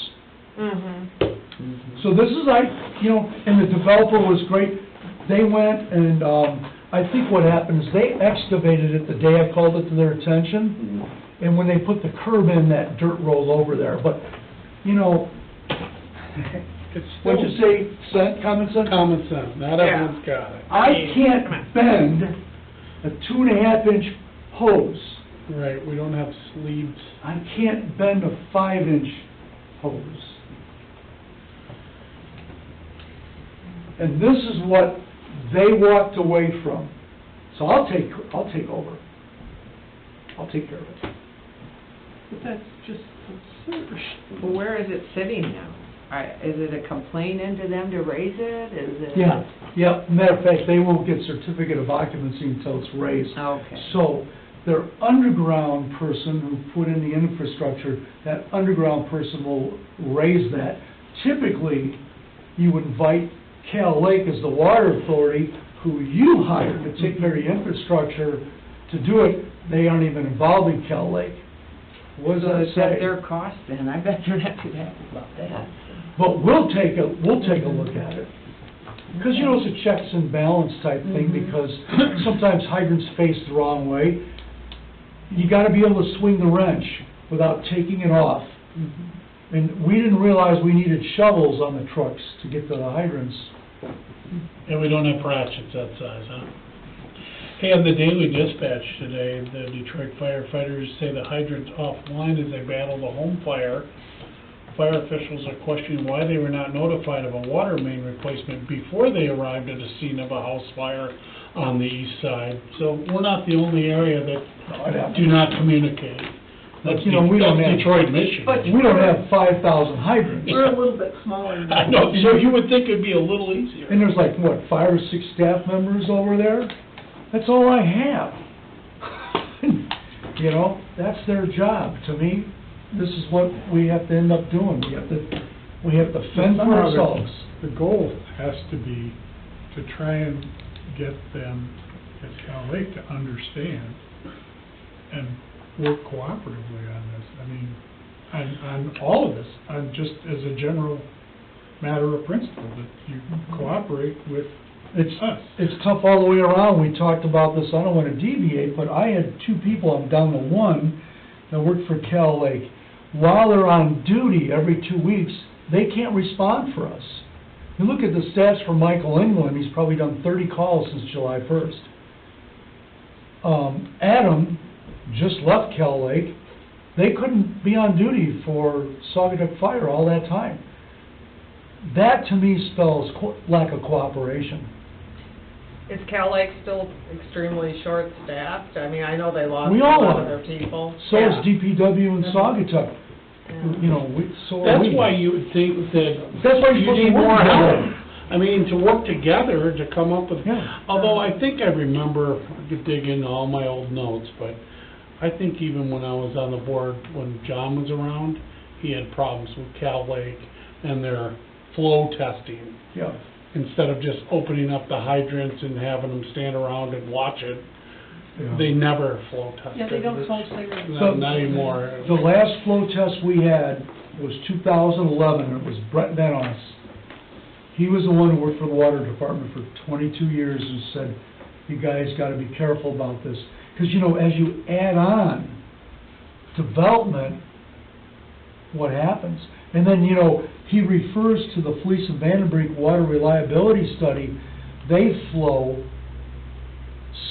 So this is like, you know, and the developer was great. They went and, I think what happened is they excavated it the day I called it to their attention. And when they put the curb in, that dirt rolled over there. But, you know, It's what'd you say, common sense? Common sense, not everyone's got it. I can't bend a 2.5-inch hose. Right, we don't have sleeves. I can't bend a 5-inch hose. And this is what they walked away from. So I'll take over. I'll take care of it. But that's just absurd. Well, where is it sitting now? Is it a complaint into them to raise it? Is it? Yeah, matter of fact, they won't get certificate of occupancy until it's raised. Okay. So, their underground person who put in the infrastructure, that underground person will raise that. Typically, you would invite Cal Lake as the water authority, who you hired to take care of the infrastructure to do it. They aren't even involved in Cal Lake. What does So that it's at say? their cost then, I bet they're not too happy about that. But we'll take a look at it. Because, you know, it's a checks and balance type thing, because sometimes hydrants face the wrong way. You gotta be able to swing the wrench without taking it off. And we didn't realize we needed shovels on the trucks to get to the hydrants. And we don't have ratchets that size, huh? Hey, on the Daily Dispatch today, the Detroit firefighters say the hydrant's offline as they battle the home fire. Fire officials are questioning why they were not notified of a water main replacement before they arrived at the scene of a house fire on the east side. So we're not the only area that do not communicate. But, you know, we don't have... Detroit, Michigan. But we don't have 5,000 hydrants. We're a little bit smaller than I know, so you would think it'd be a little easier. And there's like, what, 5 or 6 staff members over there? That's all I have. You know, that's their job. To me, this is what we have to end up doing. We have to fend for ourselves. The goal has to be to try and get them at Cal Lake to understand and work cooperatively on this. I mean, on all of this, on just as a general matter of principle, that you cooperate with us. It's tough all the way around. We talked about this, I don't want to deviate, but I had 2 people, I'm down to 1, that worked for Cal Lake. While they're on duty every 2 weeks, they can't respond for us. You look at the stats for Michael England, he's probably done 30 calls since July 1st. Adam just left Cal Lake. They couldn't be on duty for Saugatuck Fire all that time. That, to me, spells lack of cooperation. Is Cal Lake still extremely short-staffed? I mean, I know they lost a We all lot of are. their people. So is Yeah. DPW and Saugatuck. Yeah. You know, so are we. That's why you would think that That's why you're you supposed to need work more together. help. I mean, to work together to come up with, Yeah. although I think I remember, I could dig into all my old notes, but I think even when I was on the board, when John was around, he had problems with Cal Lake and their flow testing. Yeah. Instead of just opening up the hydrants and having them stand around and watch it, Yeah. they never flow tested. Yeah, they don't smoke cigarettes. Not anymore. The last flow test we had was 2011, it was Brett Vanoss. He was the one who worked for the water department for 22 years and said, you guys gotta be careful about this. Because, you know, as you add on development, what happens? And then, you know, he refers to the Fleece and Vandenbrink Water Reliability Study. They flow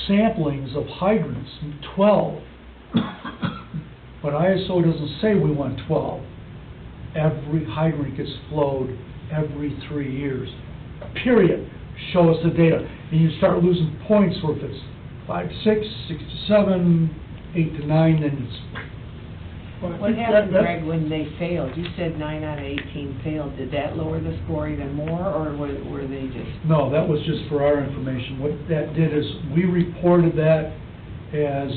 samplings of hydrants, 12. But ISO doesn't say we want 12. Every hydrant gets flowed every 3 years, period. Show us the data. And you start losing points where if it's 5 to 6, 6 to 7, 8 to 9, then it's... What happened, Greg, when they failed? You said 9 out of 18 failed. Did that lower the score even more, or were they just... No, that was just for our information. What that did is, we reported that as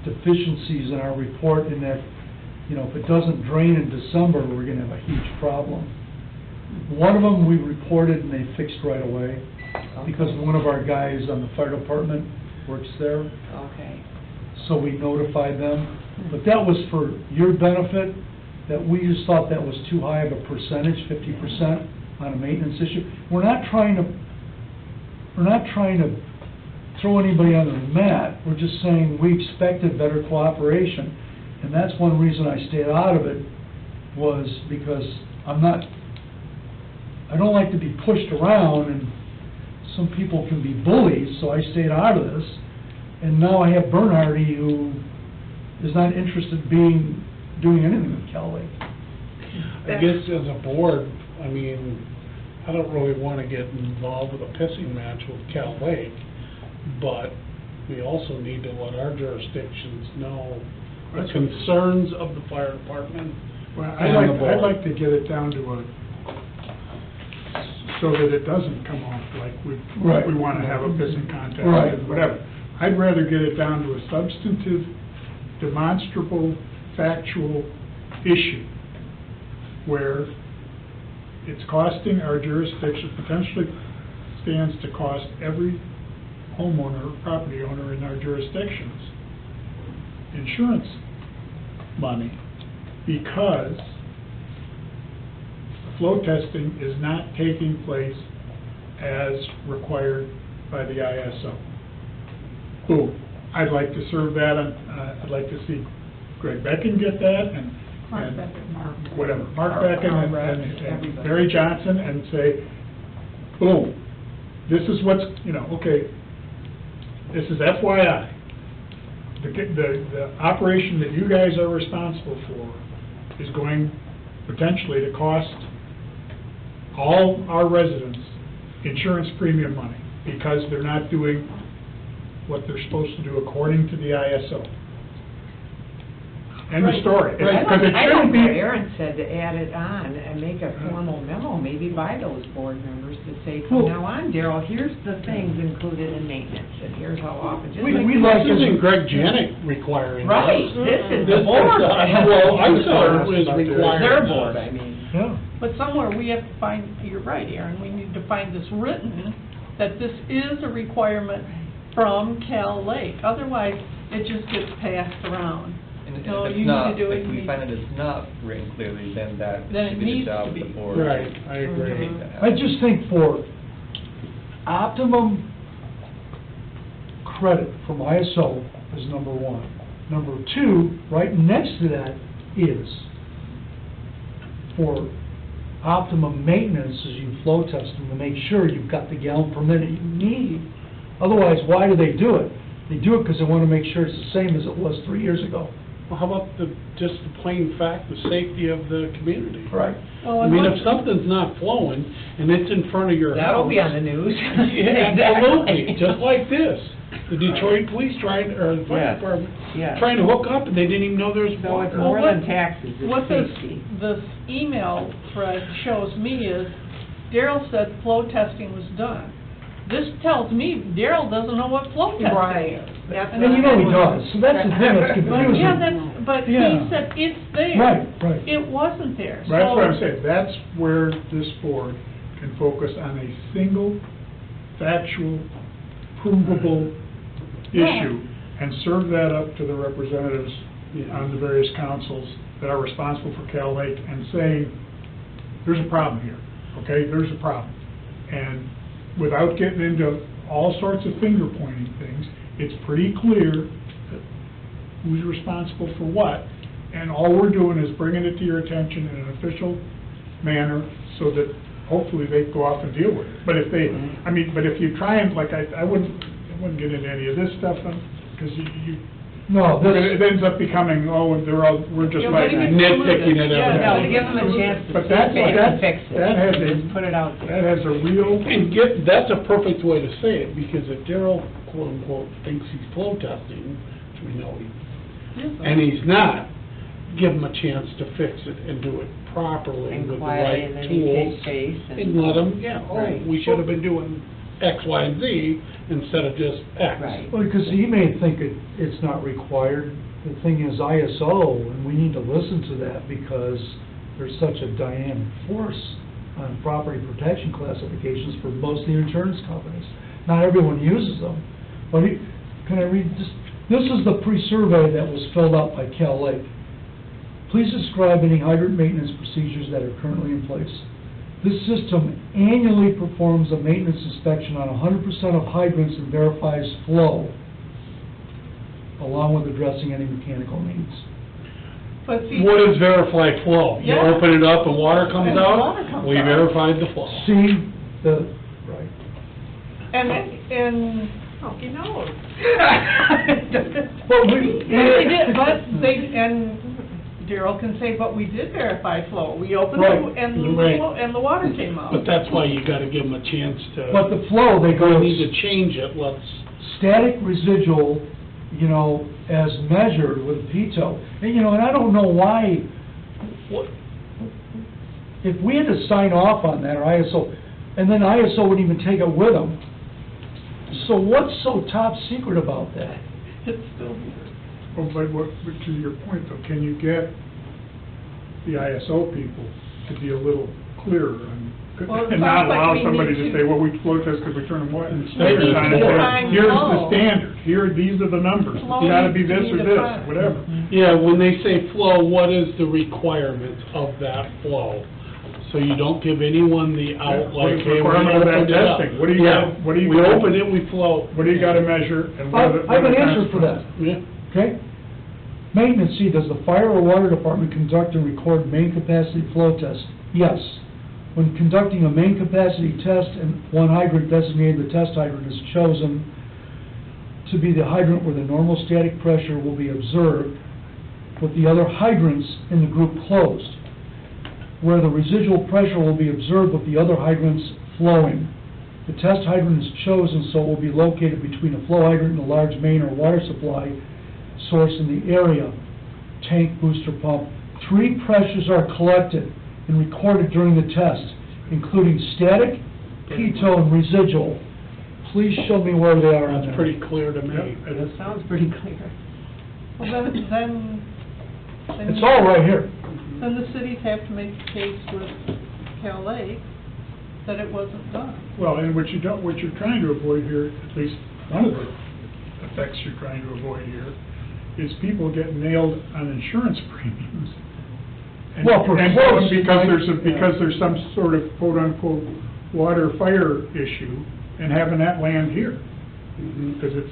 deficiencies in our report, in that, you know, if it doesn't drain in December, we're gonna have a huge problem. One of them we reported and they fixed right away, because one of our guys on the fire department works there, Okay. so we notified them. But that was for your benefit, that we just thought that was too high of a percentage, 50% on a maintenance issue. We're not trying to throw anybody under the mat, we're just saying we expected better cooperation. And that's one reason I stayed out of it, was because I don't like to be pushed around, and some people can be bullies, so I stayed out of this. And now I have Bernhardy, who is not interested in doing anything with Cal Lake. I guess as a board, I mean, I don't really want to get involved with a pissing match with Cal Lake, but we also need to let our jurisdictions know the concerns of the fire department Well, and the I'd board. like to get it down to so that it doesn't come off like Right. we want to have a pissing contest Right. and whatever. I'd rather get it down to a substantive, demonstrable, factual issue where it's costing our jurisdiction, potentially stands to cost every homeowner, property owner in our jurisdictions insurance money, because flow testing is not taking place as required by the ISO. Boom. I'd like to serve that, I'd like to see Greg Becken get that, and Mark Becken. whatever, Mark Becken and Barry Johnson, and say, boom, this is what's, okay, this is FYI. The operation that you guys are responsible for is going potentially to cost all our residents insurance premium money, because they're not doing what they're supposed to do according to the ISO. End of story. I Because it like shouldn't what be. Aaron said, to add it on and make a formal memo, maybe by those board members, to say, from Well- now on, Daryl, here's the things included in maintenance, and here's how often. Just We like- like This isn't Greg Janik requiring this. Right, this is the This is, board. well, I thought it was requiring. Their this. board, I mean. Yeah. But somewhere we have to find, you're right, Aaron, we need to find this written, that this is a requirement from Cal Lake. Otherwise, it just gets passed around. And No, if you it's need not, to do it, if you we need- find that it's not written clearly, then that Then it should be needs the job to of the be. board. Right, I agree. to make that I happen. just think for optimum credit from ISO is number one. Number two, right next to that is for optimum maintenance as you flow test them to make sure you've got the gallon per minute you need. Otherwise, why do they do it? They do it because they want to make sure it's the same as it was 3 years ago. Well, how about just the plain fact, the safety of the community? Right. Well, I and mean, what- if something's not flowing and it's in front of your house. That'll be on the news. Yeah, absolutely, just like this. The Detroit Police or the fire Yes, department, yes. trying to hook up and they didn't even know there was So it's water. more Well, than taxes, What it's this, safety. this email thread shows me is, Daryl said flow testing was done. This tells me Daryl doesn't know what flow testing Right. is. That's And then you know he does, so that's the thing that's Well, confusing. yeah, but he Yeah. said it's there. Right, right. It wasn't there, so. That's what I'm saying, that's where this board can focus on a single, factual, provable issue, and serve that up to the representatives on the various councils that are responsible for Cal Lake, and saying, there's a problem here, okay, there's a problem. And without getting into all sorts of finger pointing things, it's pretty clear that who's responsible for what, and all we're doing is bringing it to your attention in an official manner so that hopefully they go off and deal with it. But if they, I mean, but if you try and, like, I wouldn't get into any of this stuff, because No, it this, ends up becoming, we're just Yeah, like but even- nitpicking it Yeah, every No, day. to give them a chance to But that's- fix it and fix it. that has a- Just put it out that there. has a real, And that's a perfect way to say it, because if Daryl, quote unquote, thinks he's flow testing, which we know and he's not, give him a chance to fix it and do it properly And with the quietly, right and then he tools. takes face And let him, Right. we should have been doing X, Y, and Z instead of just X. Right. well, because he may think it's not required. The thing is ISO, and we need to listen to that because there's such a dynamic force on property protection classifications for most of the insurance companies. Not everyone uses them, but can I read this? This is the pre-survey that was filled out by Cal Lake. Please describe any hydrant maintenance procedures that are currently in place. This system annually performs a maintenance inspection on 100% of hydrants and verifies flow, along with addressing any mechanical needs. But see, What is verified flow? You Yeah. open it up and water comes And out? water comes We out. verified the flow. See, right. and Oh, he knows. But we did, but they, and Daryl can say, but we did verify flow. We opened Right. it and Right. and the water came out. But that's why you gotta give them a chance to. But the flow, they If go we need to change it, let's, static residual, as measured with Pito. And, and I don't know why, if we had to sign off on that, or ISO, and then ISO wouldn't even take it with them. So what's so top secret about that? It's still here. Well, but to your point though, can you get the ISO people to be a little clearer Well, it and not sounds like allow we somebody need to to- say, well, we flow test because we turn them white and We standard need on to it. define Here's the flow. standard, these are the numbers, Flow it's gotta be needs to this be or this, defined. whatever. yeah, when they say flow, what is the requirement of that flow? So you don't give anyone the out, What like, is the hey, we requirement of that opened it up. testing? What do you Yeah, got- what do you we got- open it, we flow. What do you gotta measure and what are the? I have an answer for that. Yeah. Okay? Maintenance, C, does the fire or water department conduct and record main capacity flow tests? Yes. When conducting a main capacity test and one hydrant designated, the test hydrant is chosen to be the hydrant where the normal static pressure will be observed, with the other hydrants in the group closed, where the residual pressure will be observed with the other hydrants flowing. The test hydrant is chosen so it will be located between a flow hydrant and a large main or water supply source in the area, tank, booster pump. 3 pressures are collected and recorded during the test, including static, pitot, and residual. Please show me where they are on That's there. pretty clear to me. That sounds pretty clear. Well, then It's all right here. Then the cities have to make a case with Cal Lake that it wasn't done. Well, and what you're trying to avoid here, at least one of the effects you're trying to avoid here, is people get nailed on insurance premiums. And- Well, for and close, because there's some sort of quote-unquote water fire issue, and having that land here, because it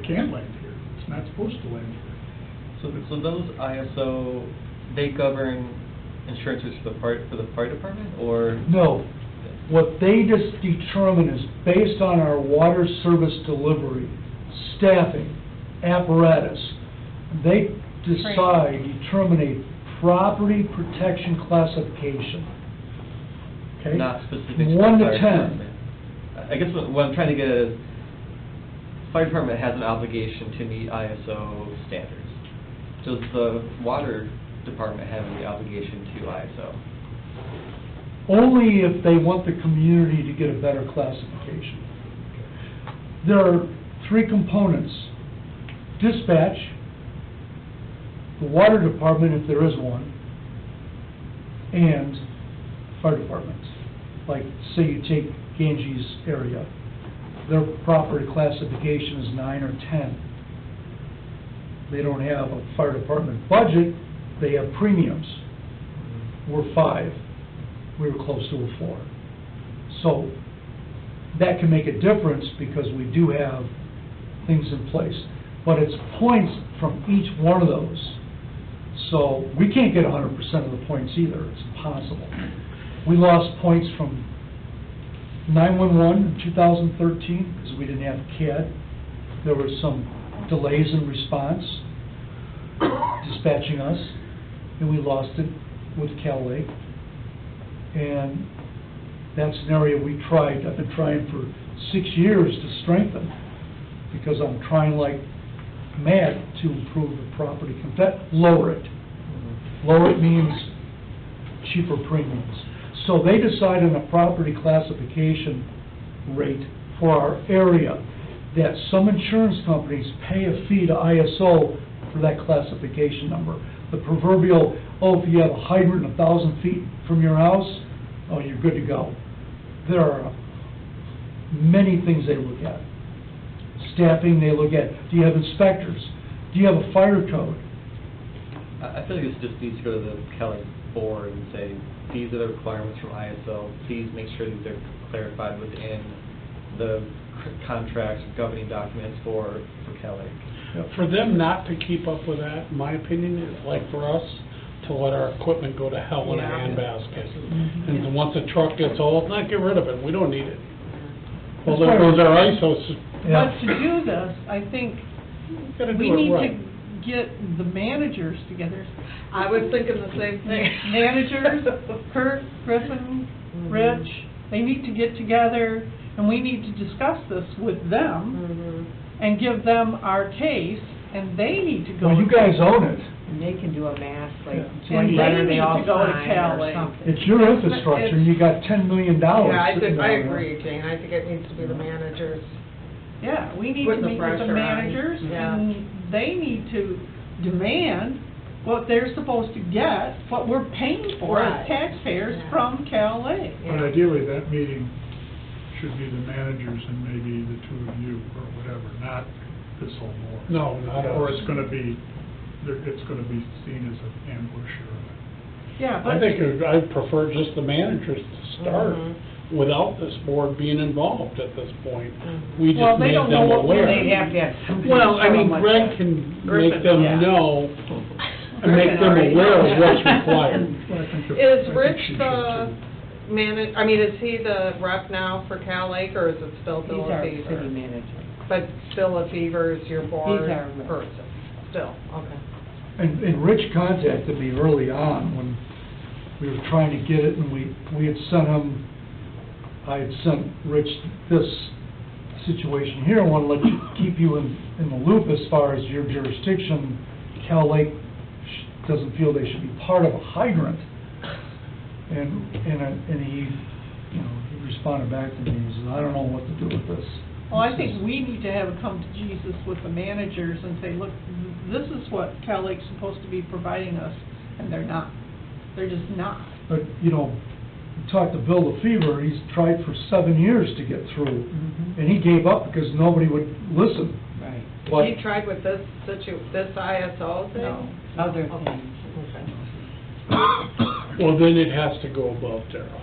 can't land here, it's not supposed to land here. So those ISO, they govern insurances for the fire department, or? No. What they just determine is based on our water service delivery, staffing, apparatus, they determine a property protection classification. Okay? Not specific to the 1 to fire 10. department. I guess what I'm trying to get at is, fire department has an obligation to meet ISO standards. Does the water department have any obligation to ISO? Only if they want the community to get a better classification. There are 3 components: dispatch, the water department, if there is one, and fire department. Like, say you take Ganges area, their property classification is 9 or 10. They don't have a fire department budget, they have premiums. We're 5. We were close to a 4. So that can make a difference because we do have things in place. But it's points from each one of those. So we can't get 100% of the points either. It's impossible. We lost points from 911 in 2013 because we didn't have CAD. There were some delays in response, dispatching us, and we lost it with Cal Lake. And that's an area we tried, I've been trying for 6 years to strengthen, because I'm trying like mad to improve the property, lower it. Lower it means cheaper premiums. So they decide on a property classification rate for our area, that some insurance companies pay a fee to ISO for that classification number. The proverbial, oh, if you have a hydrant 1,000 feet from your house, oh, you're good to go. There are many things they look at. Staffing, they look at, do you have inspectors? Do you have a fire code? I feel like this just needs to go to the Kelly board and say, these are the requirements from ISO, please make sure these are clarified within the contracts, governing documents for Kelly. For them not to keep up with that, in my opinion, is like for us to let our equipment go to hell in a Yeah. handbasket. And then once a truck gets old, not get rid of it, we don't need it. Well, That's there why- goes our ISO. Yeah. But to do this, I think Gotta do we it need right. to get the managers together. I was thinking the same thing. Managers, Kurt, Griffin, Rich, they need to get together, and we need to discuss this with them and give them our case, and they need to go. Well, you guys own it. And they can do a mass, like, Yeah. joint And letter they they need all to go to sign Cal or Lake. something. It's your infrastructure, and you got $10 million Yeah, I sitting think, I down there. agree, Jane, I think it needs to be the managers. Yeah, we need to Putting the meet with the pressure on. managers, Yeah. and they need to demand what they're supposed to get, what we're paying for Right. as taxpayers Yeah. from Cal Lake. But ideally, that meeting should be the managers and maybe the two of you, or whatever, not this whole board. No, not Or us. it's gonna be, it's gonna be seen as an ambush or Yeah, I but, think I'd prefer just the managers to start without this board being involved at this point. We Well, just they made don't know them what aware. They'd have to have somebody. Well, I show mean, them what Greg the- can Griffin, make them yeah. know and make Griffin them already aware knows. of what's required. Well, I think Is I think Rich she should the too. I mean, is he the rep now for Cal Lake, or is it still He's Bill our Fever? city manager. But still Fever is your board He's our rep. person, still, okay. And Rich contacted me early on when we were trying to get it, and we had sent him, I had sent Rich this situation here. I want to let you, keep you in the loop as far as your jurisdiction. Cal Lake doesn't feel they should be part of a hydrant. And he, you know, he responded back to me, he said, I don't know what to do with this. well, I think we need to have a come to Jesus with the managers and say, look, this is what Cal Lake's supposed to be providing us, and they're not. They're just not. But, you know, you talk to Bill LaFever, he's tried for 7 years to get through, and he gave up because nobody would listen. Right. But He tried with this ISO thing? No. Other Okay. things. Okay. Well, then it has to go above Darrell,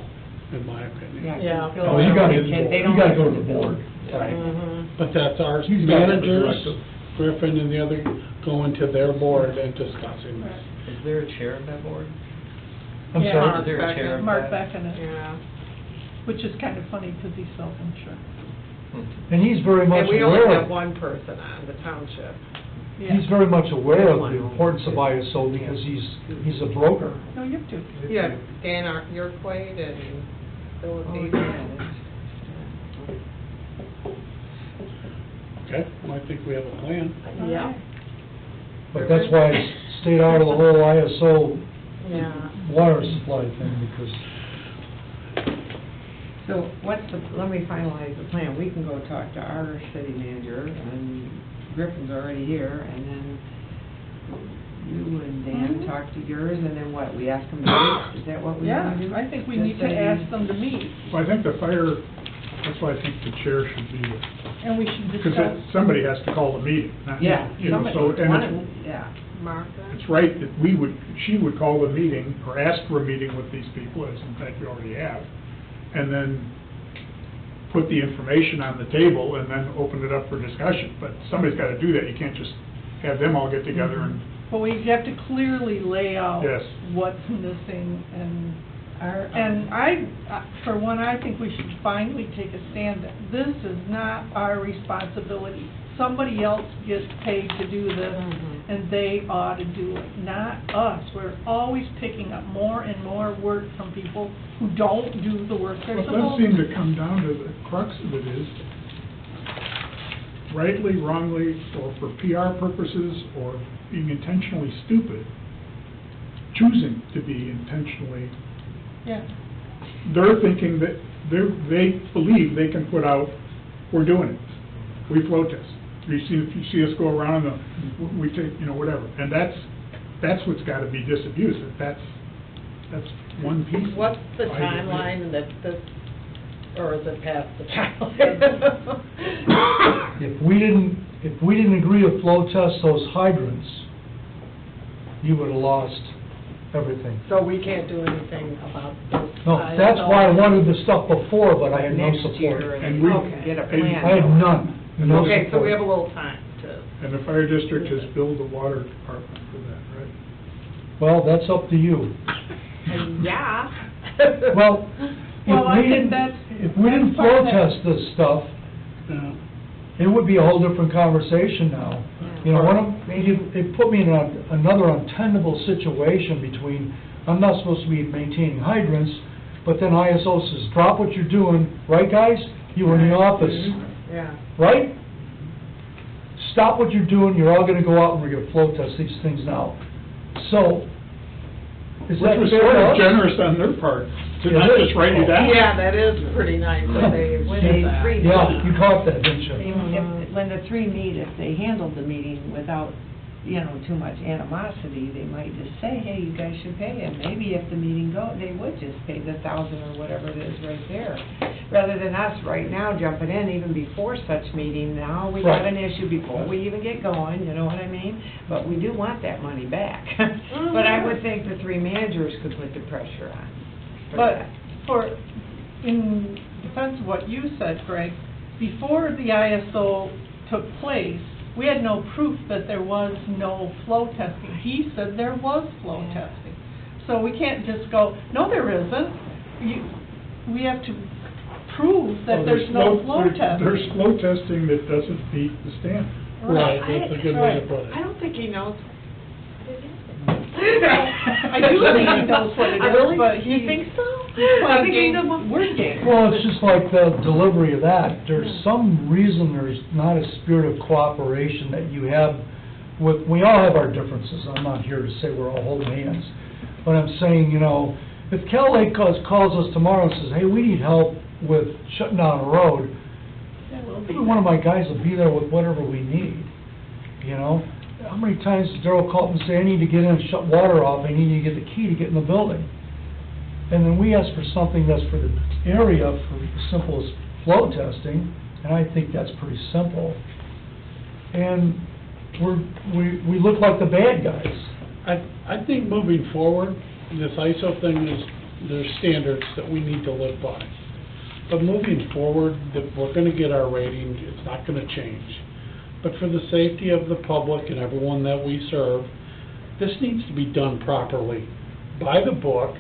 in my opinion. Yeah. Oh, you gotta, They you don't gotta go to listen the board. Right. Mhm. But that's our He's got the managers, directive. Griffin and the other, going to their board and discussing this. Is there a chair of that board? I'm Yeah, sorry? Is there a chair of Mark that? Beckett, Yeah. which is kind of funny because he's self-insured. And he's very much And we only aware have of, one person on the township. Yeah. he's very much aware of the importance of ISO because he's a broker. No, you have to. Yeah, Dan Yerquaid and Philip Oh, Beaver. yeah. Okay, well, I think we have a plan. Yeah. But that's why I stayed out of the whole ISO Yeah. water supply thing because So what's the, let me finalize the plan. We can go talk to our city manager, and Griffin's already here, and then you and Dan talk to yours, and then what, we ask them to meet? Is that what we Yeah, want to do? I think we Just need to say- ask them to meet, Well, I think the fire, that's why I think the chair should be there. and we should Because discuss. somebody has to call the meeting, not, Yeah, you know, somebody, so, one and of, yeah. Martha? it's right that we would, she would call the meeting, or ask for a meeting with these people, as in fact you already have, and then put the information on the table, and then open it up for discussion. But somebody's gotta do that, you can't just have them all get together and, But we have to clearly lay out Yes. what's missing and for one, I think we should finally take a stand that this is not our responsibility. Somebody else gets paid to do this, and they ought to do it, not us. We're always picking up more and more work from people who don't do the work they're well, it supposed does to. seem to come down to the crux of it is, rightly, wrongly, or for PR purposes, or being intentionally stupid, choosing to be intentionally, Yeah, they're thinking that they believe they can put out, we're doing it, we flow test. If you see us go around, we take, you know, whatever, and that's what's gotta be disabused, that's that's one piece. What's the I agree. timeline that this, or is it past the timeline? If we didn't agree to flow test those hydrants, you would've lost everything. So we can't do anything about this? No, that's why I wanted the stuff before, but I had no Next year, support. And we- Okay. get a and- plan. I had none, no Okay, so we have a support. little time to, And the fire district has billed the water department for that, right? Well, that's up to you. yeah. Well, Well, I if we think didn't, that's- if we didn't that's part flow of it. test this stuff, Yeah. it would be a whole different conversation now. You know, it put me in another untenable situation between, I'm not supposed to be maintaining hydrants, but then ISO says, drop what you're doing, right, guys? You were in the office, Yeah. right? Stop what you're doing, you're all gonna go out and we're gonna flow test these things now. So, is Which that was fair sort to of us? generous on their part, to It not is. just write you down. Yeah, that is pretty nice that they When did they that. three- Yeah, you caught that, didn't you? When the three meet, if they handled the meeting without, you know, too much animosity, they might just say, hey, you guys should pay, and maybe if the meeting they would just pay the 1,000 or whatever it is right there. Rather than us right now jumping in even before such meeting, now we got Right. an issue before we even get going, you know what I mean? But we do want that money back. But I would think the three managers could put the pressure on. for But that. in defense of what you said, Greg, before the ISO took place, we had no proof that there was no flow testing. He said there was flow testing. So we can't just go, no, there isn't. We have to prove that Well, there's no flow there's- testing. There's flow testing that doesn't meet the standard. Right, that's a good way to put it. I don't think he knows. I do think he knows what it I is, really? but You he- think so? he's I playing think he games, knows. word games. Well, it's just like the delivery of that. There's some reason there's not a spirit of cooperation that you have with, we all have our differences. I'm not here to say we're all holding hands. But I'm saying, you know, if Cal Lake calls us tomorrow and says, hey, we need help with shutting down a road, every one of my guys will be there with whatever we need, you know? How many times does Darrell call up and say, I need to get in and shut water off, I need to get the key to get in the building? And then we ask for something that's for the area, for the simplest flow testing, and I think that's pretty simple. And we look like the bad guys. I think moving forward, this ISO thing is, there's standards that we need to live by. But moving forward, that we're gonna get our rating, it's not gonna change. But for the safety of the public and everyone that we serve, this needs to be done properly, by the book,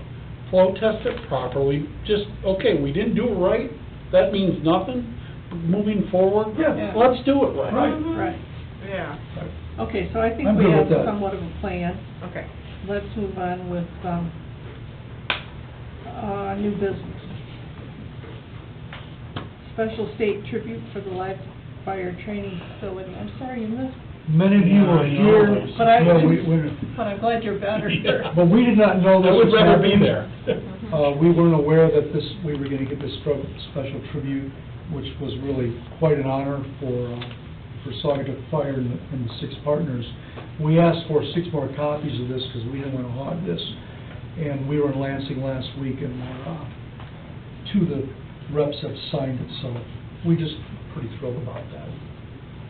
flow test it properly, just, okay, we didn't do it right, that means nothing. Moving forward, Yeah. let's do it right. Right. Yeah, Okay, so I think I'm we good have with that. somewhat of a plan. okay. Let's move on with, new business. Special state tribute for the live fire training facility. I'm sorry you missed, Many of you were Yeah, I know. here, but I, yeah, we- but I'm glad you're better. but we did not know this I would was rather be happening. there. We weren't aware that we were gonna get this special tribute, which was really quite an honor for Sagatuck Fire and the 6 partners. We asked for 6 more copies of this, because we didn't want to hog this. And we were in Lansing last week, and 2 of the reps have signed it, so we just pretty thrilled about that.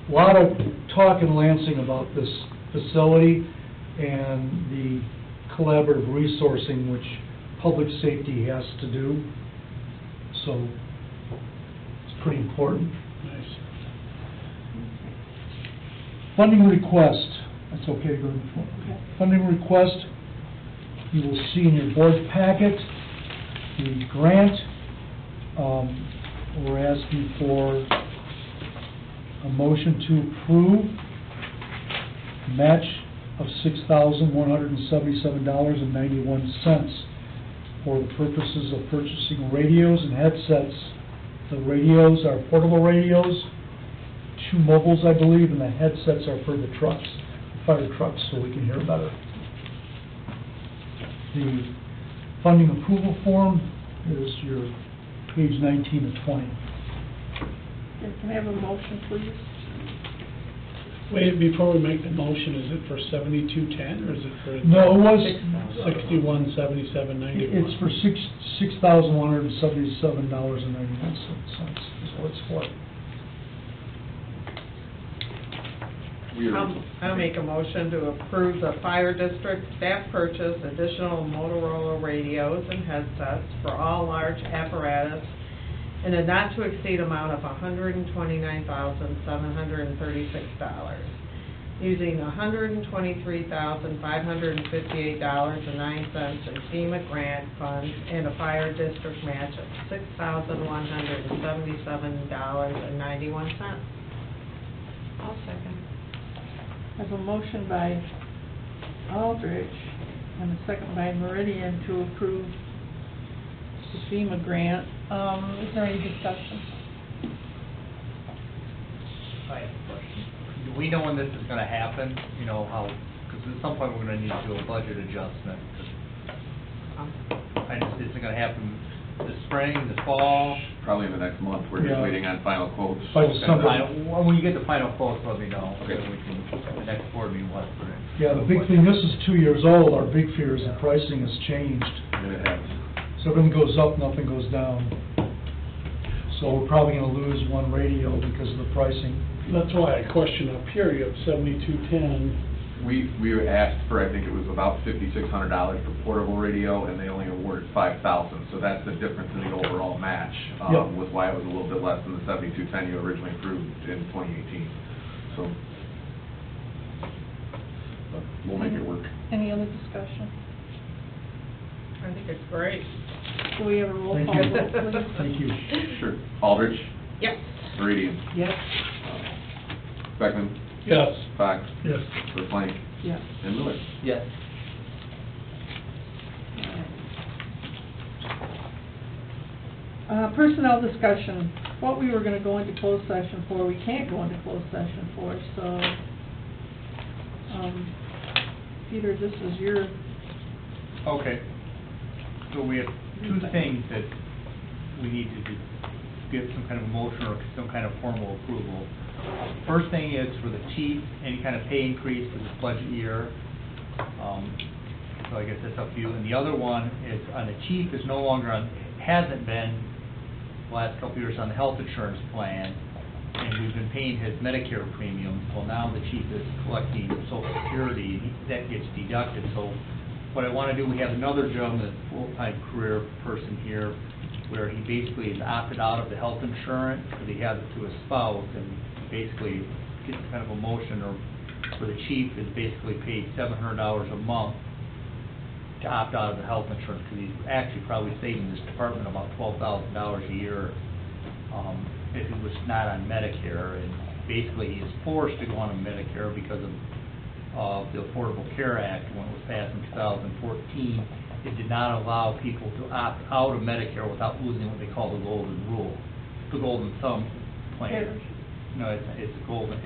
A lot of talk in Lansing about this facility and the collaborative resourcing which public safety has to do, so it's pretty important. Nice. Funding request, that's okay to go to the floor. Funding request, you will see in your board packet, the grant. We're asking for a motion to approve match of $6,177.91 for the purposes of purchasing radios and headsets. The radios are portable radios, 2 mobiles, I believe, and the headsets are for the trucks, fire trucks, so we can hear better. The funding approval form is your page 19 to 20. Can I have a motion, please? Wait, before we make the motion, is it for 7210 or is it for? No, it was, 617791. it's for $6,177.91 is what it's for. I'll make a motion to approve the fire district staff purchase additional Motorola radios and headsets for all large apparatus in a not-to-exceed amount of $129,736, using $123,558.09 in FEMA grant funds and a fire district match of $6,177.91. I'll second. I have a motion by Aldrich and a second by Meridian to approve the FEMA grant. Is there any discussion? I have a question. Do we know when this is gonna happen? You know, how, because at some point we're gonna need to do a budget adjustment. Is it gonna happen this spring, this fall? Probably in the next month, we're just Yeah. waiting on final quotes. By December. When you get the final quotes, let me know. Okay. So we can, the next board meeting, what, put it. Yeah, the big thing, this is 2 years old, our big fear is the pricing has changed. And it has. So everything goes up, nothing goes down. So we're probably gonna lose one radio because of the pricing. That's why I question up here, you have 7210. We were asked for, I think it was about $5,600 for portable radio, and they only awarded $5,000. So that's the difference in the overall match, Yep. was why it was a little bit less than the 7210 you originally approved in 2018. So, but we'll make it work. Any other discussion? I think it's great. Do we have a roll Thank call you. vote, please? Thank you. Sure. Aldrich, Yep. Meridian, Yes. Beckman, Yes. Fox, Yes. LeBlanc, Yeah. and Miller. Yes. Personnel discussion, what we were gonna go into closed session for, we can't go into closed session for, so, Peter, this is your, Okay. So we have two things that we need to do, get some kind of motion or some kind of formal approval. First thing is for the chief, any kind of pay increase for this budget year. So I guess that's up to you. And the other one is on the chief is no longer on, hasn't been the last couple of years on the health insurance plan, and we've been paying his Medicare premium. Well, now the chief is collecting Social Security, and that gets deducted. So what I want to do, we have another gentleman, a full-time career person here, where he basically is opted out of the health insurance because he has it to his spouse, and basically gets kind of a motion, or for the chief is basically paid $700 a month to opt out of the health insurance, because he's actually probably saving this department about $12,000 a year if he was not on Medicare. And basically he is forced to go on Medicare because of the Affordable Care Act. When it was passed in 2014, it did not allow people to opt out of Medicare without losing what they call the golden rule, the golden thumb plan. No, it's golden,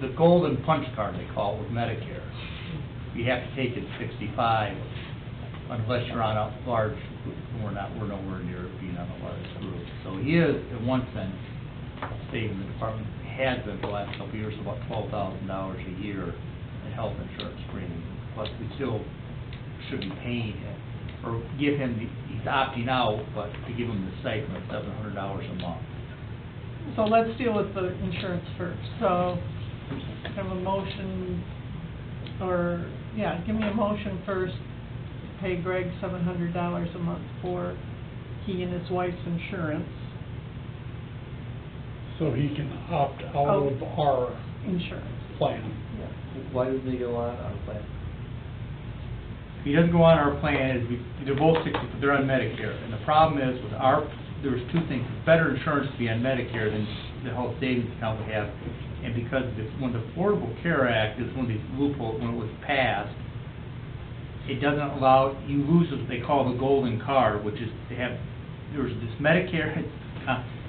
the golden punch card, they call it, with Medicare. You have to take it at 65, unless you're on a large, we're nowhere near being on a large group. So he is, in one sense, saving the department, has been for the last couple of years, about $12,000 a year in health insurance premium. Plus, we still should be paying him, or give him, he's opting out, but to give him the stipend of $700 a month. so let's deal with the insurance first. So, have a motion, or, yeah, give me a motion first, pay Greg $700 a month for he and his wife's insurance. So he can opt out of our Insurance. plan. Yeah. Why did they go on our plan? If he doesn't go on our plan, they're both 60, but they're on Medicare. And the problem is with there's two things. It's better insurance to be on Medicare than the health savings account we have. And because when the Affordable Care Act is one of these loopholes, when it was passed, it doesn't allow, you lose what they call the golden card, which is there's this Medicare,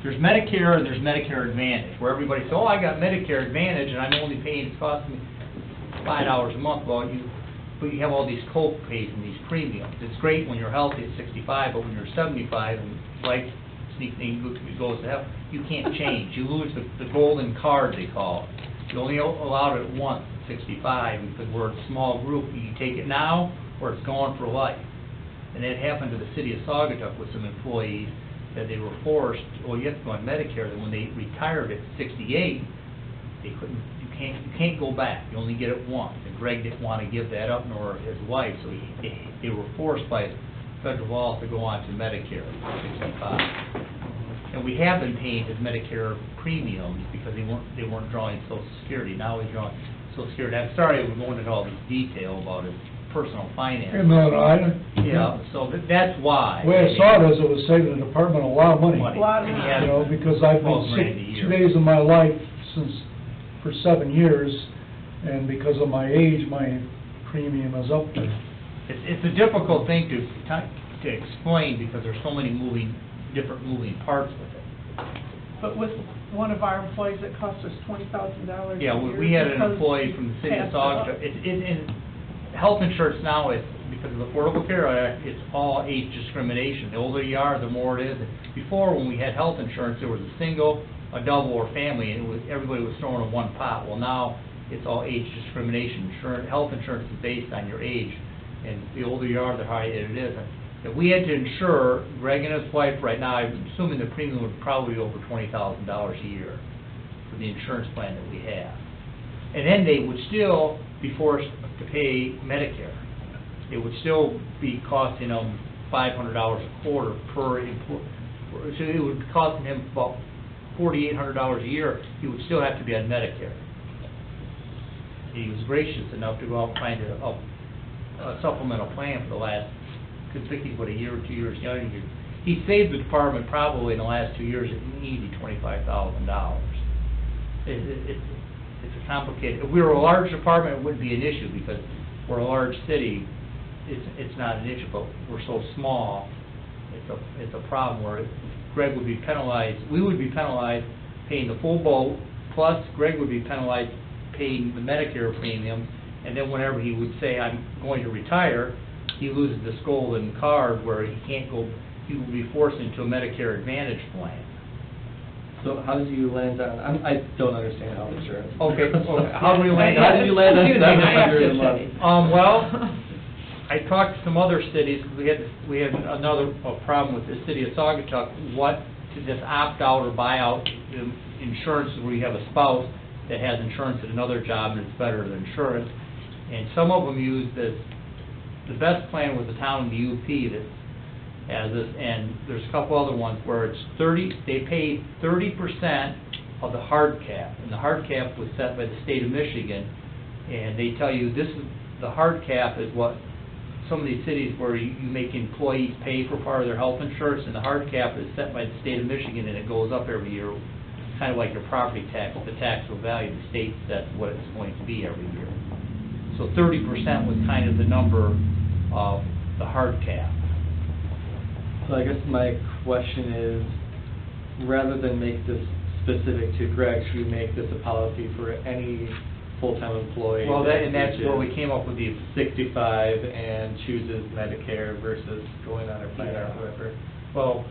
there's Medicare and there's Medicare Advantage, where everybody says, oh, I got Medicare Advantage and I'm only paying, it's costing me $5 a month. Well, but you have all these co-pays and these premiums. It's great when you're healthy at 65, but when you're 75 and life goes to hell, you can't change. You lose the golden card, they call it, You only allowed it once, 65, because we're a small group. You take it now, or it's gone for life. And that happened to the city of Saugatuck with some employees, that they were forced, well, you have to go on Medicare, that when they retired at 68, they couldn't, you can't go back, you only get it once. And Greg didn't want to give that up, nor his wife, so they were forced by federal law to go on to Medicare at 65. And we have been paying his Medicare premiums because they weren't drawing Social Security. Now he's drawing Social Security. I'm sorry we're going into all this detail about his personal finances. No, I, Yeah, so that's why. the way I saw it is it was saving the department a lot of money. Money. A lot of And he money. had You know, because I've 12 been grand a sick year. 2 days of my life for 7 years, and because of my age, my premium is up there. It's a difficult thing to explain because there's so many different moving parts with it. But with one of our employees, it cost us $20,000 a Yeah, year we had an because employee from the city of passed it up. Saugatuck. Health insurance now is, because of the Affordable Care Act, it's all age discrimination. The older you are, the more it is. Before, when we had health insurance, there was a single, a double, or family, and everybody was thrown in one pot. Well, now, it's all age discrimination. Health insurance is based on your age, and the older you are, the higher it is. If we had to insure Greg and his wife right now, I'm assuming the premium would probably be over $20,000 a year for the insurance plan that we have. And then they would still be forced to pay Medicare. It would still be costing them $500 a quarter per employee. So it would be costing him about $4,800 a year. He would still have to be on Medicare. He was gracious enough to go out and find a supplemental plan for the last, I think he's, what, a year or 2 years younger. He saved the department probably in the last 2 years at easy $25,000. It's a complicated, if we were a large department, it wouldn't be an issue, because we're a large city, it's not an issue, but we're so small, it's a problem where Greg would be penalized, we would be penalized paying the full boat, plus Greg would be penalized paying the Medicare premium, and then whenever he would say, I'm going to retire, he loses this golden card where he can't go, he will be forced into a Medicare Advantage plan. So how did you land on, I don't understand health insurance. Okay, well, how do we land How did you land on Confusing, I have to 700 a month? say. Well, I talked to some other cities, we had another problem with the city of Saugatuck, what to just opt out or buy out insurance where you have a spouse that has insurance at another job and it's better than insurance. And some of them use the best plan was the town of the UP that has this, and there's a couple other ones where it's they pay 30% of the hard cap, and the hard cap was set by the state of Michigan, and they tell you this is, the hard cap is what some of these cities where you make employees pay for part of their health insurance, and the hard cap is set by the state of Michigan, and it goes up every year, kind of like your property tax, the taxable value, the state sets what it's going to be every year. So 30% was kind of the number of the hard cap. So I guess my question is, rather than make this specific to Greg, should we make this a policy for any full-time employee? Well, that's where we reaches came up with the 65 and chooses Medicare versus going on a plan or whatever. Well,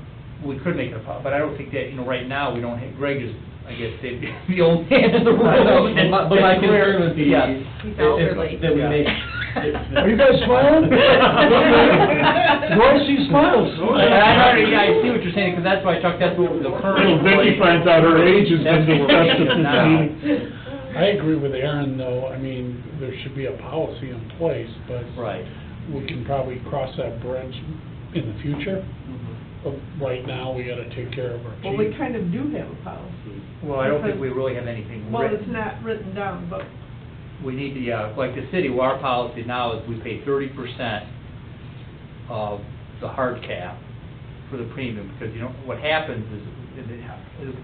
we could make it a policy, but I don't think that, Right now, we don't have, Greg is, I guess, the old man in the room. I know, but my concern would be, Yeah. He's elderly. that we Yeah. make. Are you guys smiling? Do I see smiles? I see what you're saying, because that's why I talked, that's what the current. Vicky finds out her age has That's been what we're discussed at paying this now. meeting. I agree with Aaron, though, I mean, there should be a policy in place, but Right. we can probably cross that bridge in the future. But right now, we gotta take care of our chief. Well, we kind of do have a policy. Well, I don't think we really have anything Well, it's written. not written down, but We need to, like the city, well, our policy now is we pay 30% of the hard cap for the premium, because, what happens is,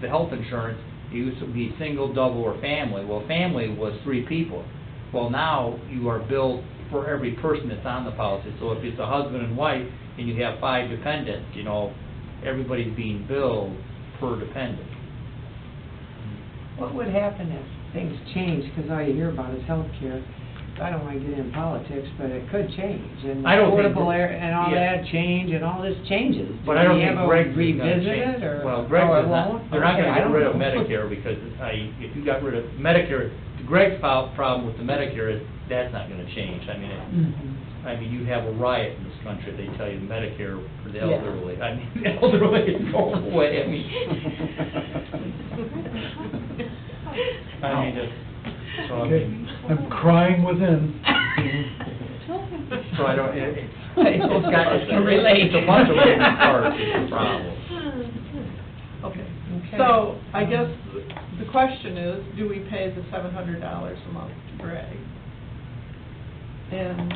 the health insurance, it used to be single, double, or family. Well, family was 3 people. Well, now you are billed for every person that's on the policy. So if it's a husband and wife, and you have 5 dependents, everybody's being billed per dependent. What would happen if things change, because all you hear about is healthcare, I don't wanna get in politics, but it could change, and I don't think affordable that- area and all yeah. that change, and all this changes. But I don't Do we think ever Greg's is gonna revisit change. it, or? Well, Greg's Oh, it is not, won't? they're not Okay, gonna I get don't rid of know. Medicare, because if you got rid of Medicare, Greg's problem with the Medicare is, that's not gonna change. I mean, you have a riot in this country, they tell you Medicare for the Yeah. elderly. I mean, the elderly is going away, I mean. So I Okay, mean, I'm crying within. so I don't, It's got to relate. It's a bunch of moving parts, is the problem. Okay, Okay. so I guess the question is, do we pay the $700 a month to Greg? And,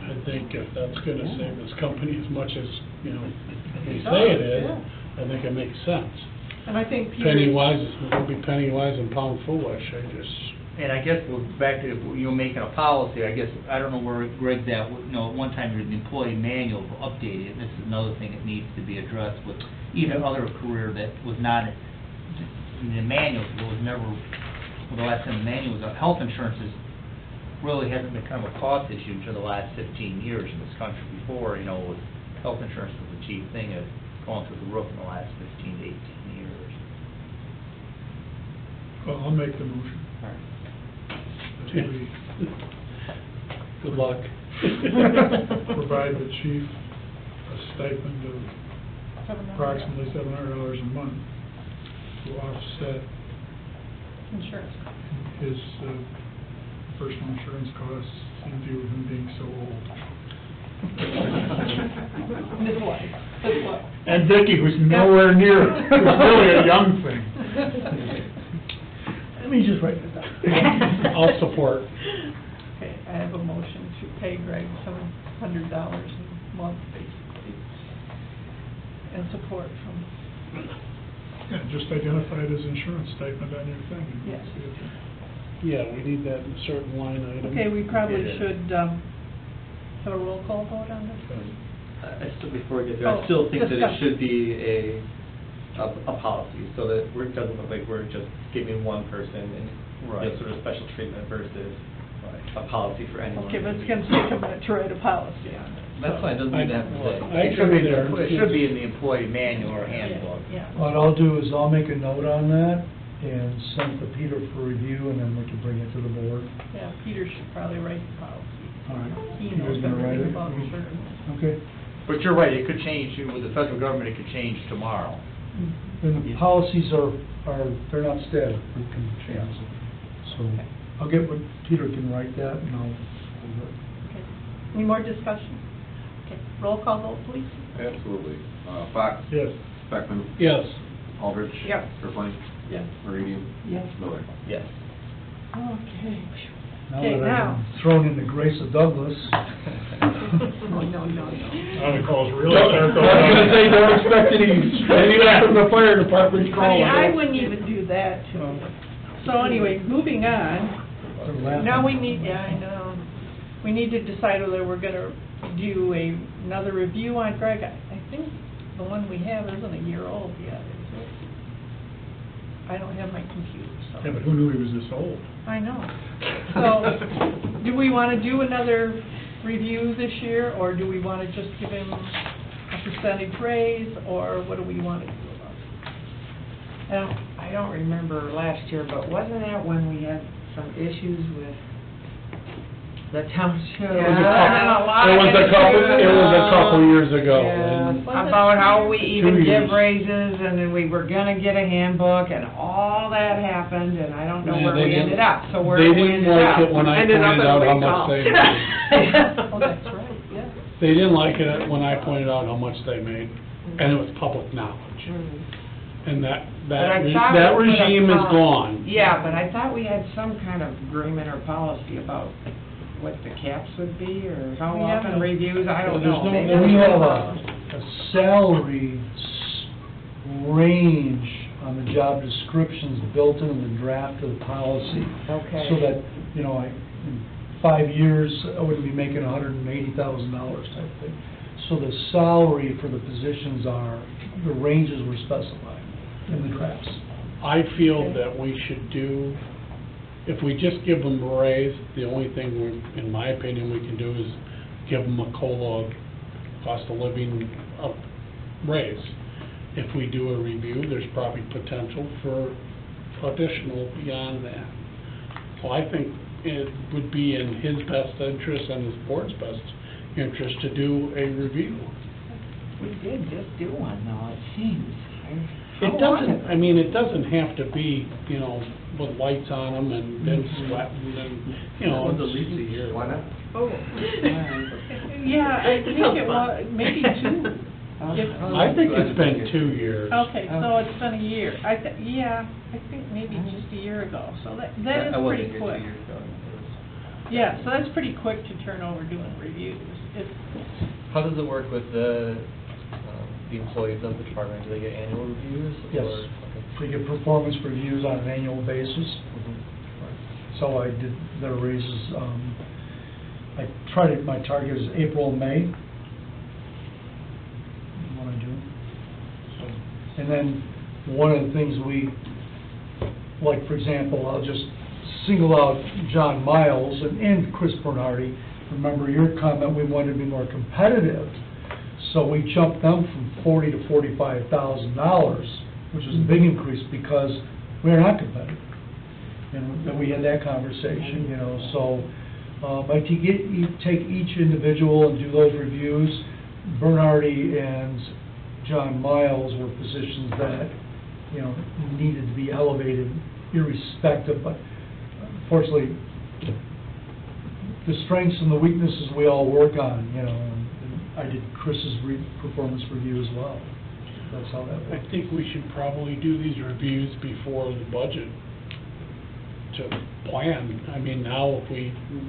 I think if that's gonna save this company as much as, you know, they It say it does, is, yeah. I think it makes sense. and I think Peter. Penny wise, it'll be penny wise and pound foolish, I just, And I guess we're back to, if you're making a policy, I guess, I don't know where Greg's at, you know, at one time the employee manual updated, and this is another thing that needs to be addressed with even other career that was not in the manual, it was never, well, the last time the manual was up, health insurance really hasn't been kind of a cost issue for the last 15 years in this country. Before, you know, health insurance was a cheap thing, it's gone through the roof in the last 15 to 18 years. Well, I'll make the motion. That we good luck. provide the chief a stipend of approximately $700 a month to offset Insurance. his personal insurance costs in view of him being so old. And his wife, his wife. And Vicki, who's nowhere near, who's really a young thing. Let me just write this down. I'll support. Okay, I have a motion to pay Greg $700 a month, basically, and support from, Yeah, just identify it as insurance stipend on your thing. and Yes. see if it- Yeah, we need that in a certain line item. okay, we probably Yeah. should, have a roll call vote on this? I still, before we get there, I Oh, still think that it discussion. should be a policy, so that it doesn't look like we're just giving one person and, you know, Right. sort of special treatment versus a policy for anyone. Okay, but it's gonna take a minute to write a policy on it. That's fine, doesn't mean to have to say. I It should be, agree there. it should be in the employee manual or handbook. Yeah. What I'll do is I'll make a note on that and send it to Peter for review, and then we can bring it to the board. Yeah, Peter should probably write the policy. All right. He Peter's knows gonna write everything it? about insurance. Okay. But you're right, it could change, with the federal government, it could change tomorrow. And the policies are, they're not static, we can change them. So I'll get what, Peter can write that, and I'll, Okay. Any more discussion? Okay, roll call vote, please. Absolutely. Fox? Yes. Beckman? Yes. Aldrich? Yes. Tripling? Yes. Meridian? Yes. Miller? Yes. Okay. now Okay, that now. I've been thrown into Grace of Douglas. No. Now the calls really Don't- start I going. was gonna say, don't expect anything from the fire department I calling. mean, I wouldn't even do that to you. So anyway, moving on, They're laughing. now we need, yeah, I know, we need to decide whether we're gonna do another review on Greg. I think the one we have isn't a year old yet, is it? I don't have my computer, so. Yeah, but who knew he was this old? I know. So, do we want to do another review this year, or do we want to just give him a percentage raise, or what do we want to do about it? I don't remember last year, but wasn't that when we had some issues with the township? It was a couple years ago. Yeah, and- about how we even 2 give years. raises, and then we were gonna get a handbook, and all that happened, and I don't know Yeah, where they we didn't- ended up, so where they we didn't ended like up. it when I Ended up pointed at out Lake how much Hall. they Oh, that's right, yeah. They didn't like it when I pointed out how much they made, and it was public knowledge. And that But I re- thought that we put a regime is pol- gone. Yeah, but I thought we had some kind of agreement or policy about what the caps would be, or how We often haven't. reviews, I don't There's know. no- Maybe We that's- have a salary range on the job descriptions built into the draft of the policy. Okay. So that, you know, in 5 years, I wouldn't be making $180,000 type thing. So the salary for the positions the ranges were specified in the drafts. I feel that we should do if we just give them a raise, the only thing in my opinion, we can do is give them a COLA, cost of living raise. If we do a review, there's probably potential for additional beyond that. So I think it would be in his best interest and his board's best interest to do a review. We did just do one though, it seems. It doesn't, I mean, it doesn't have to be, you know, with lights on them and then sweating and, you know. One's at least a year. Why not? Oh, yeah, I think it was, maybe two. I think it's been 2 years. Okay, so it's been a year. I think maybe just a year ago, so that is I wasn't pretty here 2 quick. years ago. Yeah, so that's pretty quick to turn over doing reviews. How does it work with the employees of the department? Do they get annual reviews? Yes. Or- We get performance reviews on an annual basis. So I did their raises, my target is April and May. What I do. So, and then one of the things like for example, I'll just single out John Miles and Chris Bernardi. Remember your comment, we wanted to be more competitive. So we jumped them from $40,000 to $45,000, which is a big increase because we're not competitive. And then we had that conversation, you know, so by take each individual and do those reviews, Bernardi and John Miles were positions that, you know, needed to be elevated irrespective, but unfortunately, the strengths and the weaknesses we all work on, you know, and I did Chris's performance review as well. That's how that works. I think we should probably do these reviews before the budget to plan. I mean, now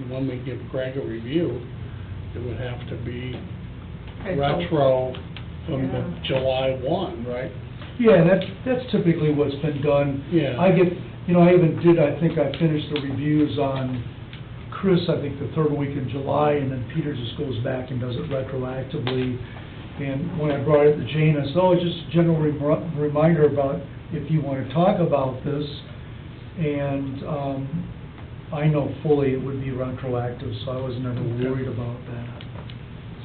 when we give Greg a review, it would have to be retro from the July 1, right? Yeah, that's typically what's been done. Yeah. I think I finished the reviews on Chris, I think the third week in July, and then Peter just goes back and does it retroactively. And when I brought it to Jane, I said, oh, just a general reminder about if you want to talk about this. And I know fully it would be retroactive, so I was never worried about that.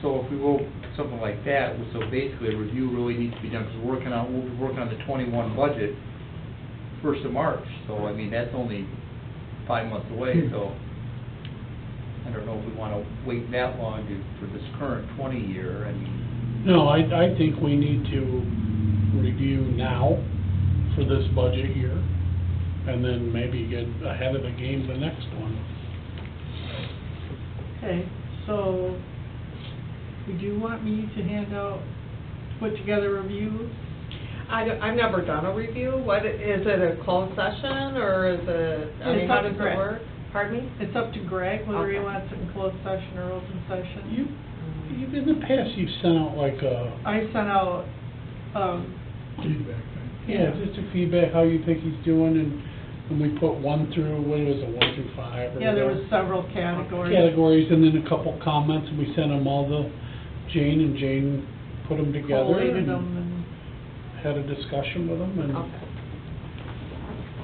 So if we go something like that, so basically a review really needs to be done, because we'll be working on the 21 budget 1st of March, so I mean, that's only 5 months away, so I don't know if we want to wait that long for this current 20 year, I mean. No, I think we need to review now for this budget year, and then maybe get ahead of the game the next one. Okay, so would you want me to put together reviews? I've never done a review. What, is it a closed session, or is it, I mean, It's how up to does it Greg. work? Pardon me? It's up to Greg whether he Okay. wants it in closed session or open session. In the past, you've sent out like I sent out, Feedback, just a feedback, how you think he's doing, and we put 1 through, what was it, 1 through 5 or yeah, there was whatever. several categories. Categories, and then a couple comments, and we sent them all to Jane, and Jane put them together Collated and them, had a discussion with them, and Okay.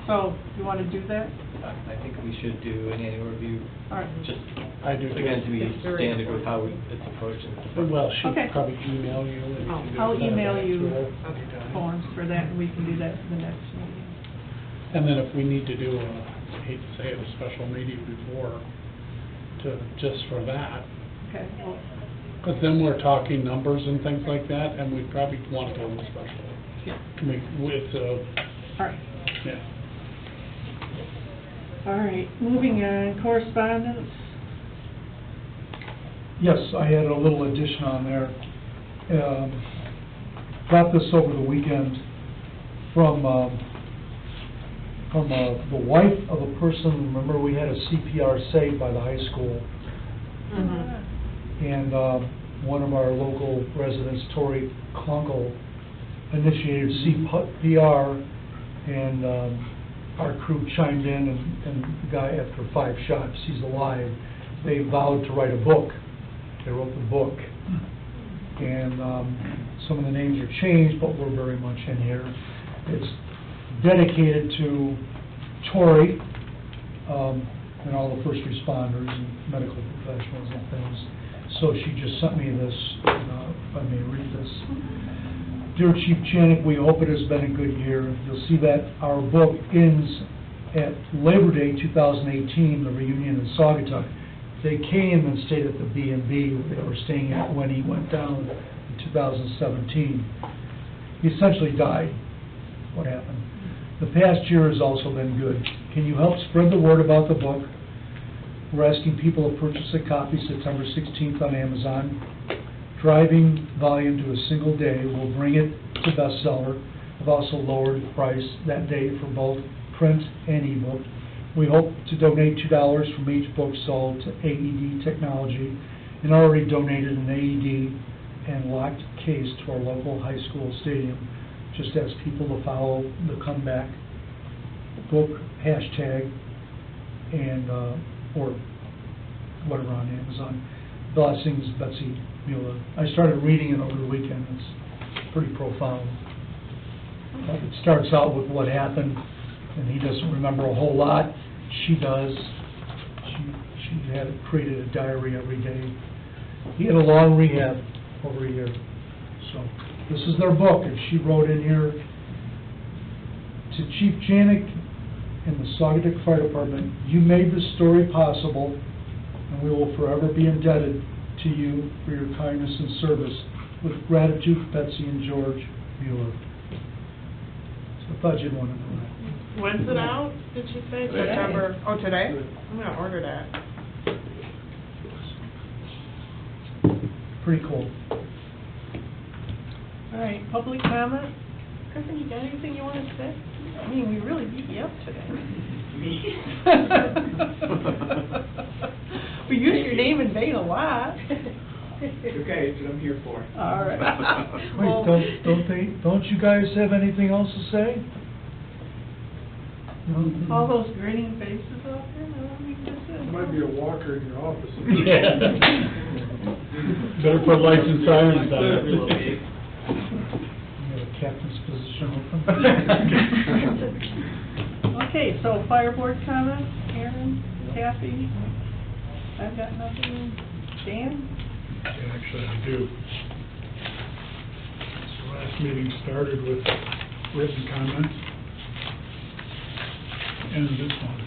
so you want to do that? I think we should do an annual review, All right. just, I do. again, to be It's very standard with how it's approached. Well, she'll Okay. probably email you. and you can just I'll send it email back you to her. forms for that, and we can do that for the next meeting. And then if we need to do I hate to say it, a special meeting before, just for that, Okay, well, because then we're talking numbers and things like that, and we probably want to go to special. yeah, To make, with, all right. yeah. All right, moving on, correspondence. Yes, I had a little addition on there. Got this over the weekend from the wife of a person. Remember, we had a CPR saved by the high school, and one of our local residents, Tori Klunkel, initiated CPR, and our crew chimed in, and the guy, after 5 shots, he's alive. They vowed to write a book. They wrote the book, and some of the names are changed, but we're very much in here. It's dedicated to Tori and all the first responders and medical professionals and things. So she just sent me this, if I may read this. Dear Chief Janik, we hope it has been a good year. You'll see that our book ends at Labor Day 2018, the reunion in Saugatuck. They came and stayed at the B&B they were staying at when he went down in 2017. He essentially died. What happened? The past year has also been good. Can you help spread the word about the book? We're asking people to purchase a copy September 16th on Amazon. Driving volume to a single day will bring it to bestseller. I've also lowered the price that day for both print and ebook. We hope to donate $2 from each book sold to AED Technology, and already donated an AED and locked case to our local high school stadium. Just ask people to follow the Comeback book hashtag and or whatever on Amazon. Blessings, Betsy Mueller. I started reading it over the weekend. It's pretty profound. It starts out with what happened, and he doesn't remember a whole lot. She does. She had created a diary every day. He had a long rehab over a year. So this is their book, and she wrote in here, to Chief Janik and the Saugatuck Fire Department, you made this story possible, and we will forever be indebted to you for your kindness and service. With gratitude, Betsy and George Mueller. So I thought you'd want to know that. When's it out, did she say? Today. September, oh, today? I'm gonna order that. Pretty cool. All right, public comment? Griffin, you got anything you want to say? I mean, we really beat you up today. We use your name in vain a lot. Okay, that's what I'm here for. All right. Wait, don't you guys have anything else to say? No? All those grinning faces out there, no, I mean, this is. Might be a walker in your office. Better put lights and sirens on it. You have a captain's position open? Okay, so fire board comments, Aaron, Kathy? I've got nothing. Dan? Actually, I do. So last meeting started with written comments. And this one.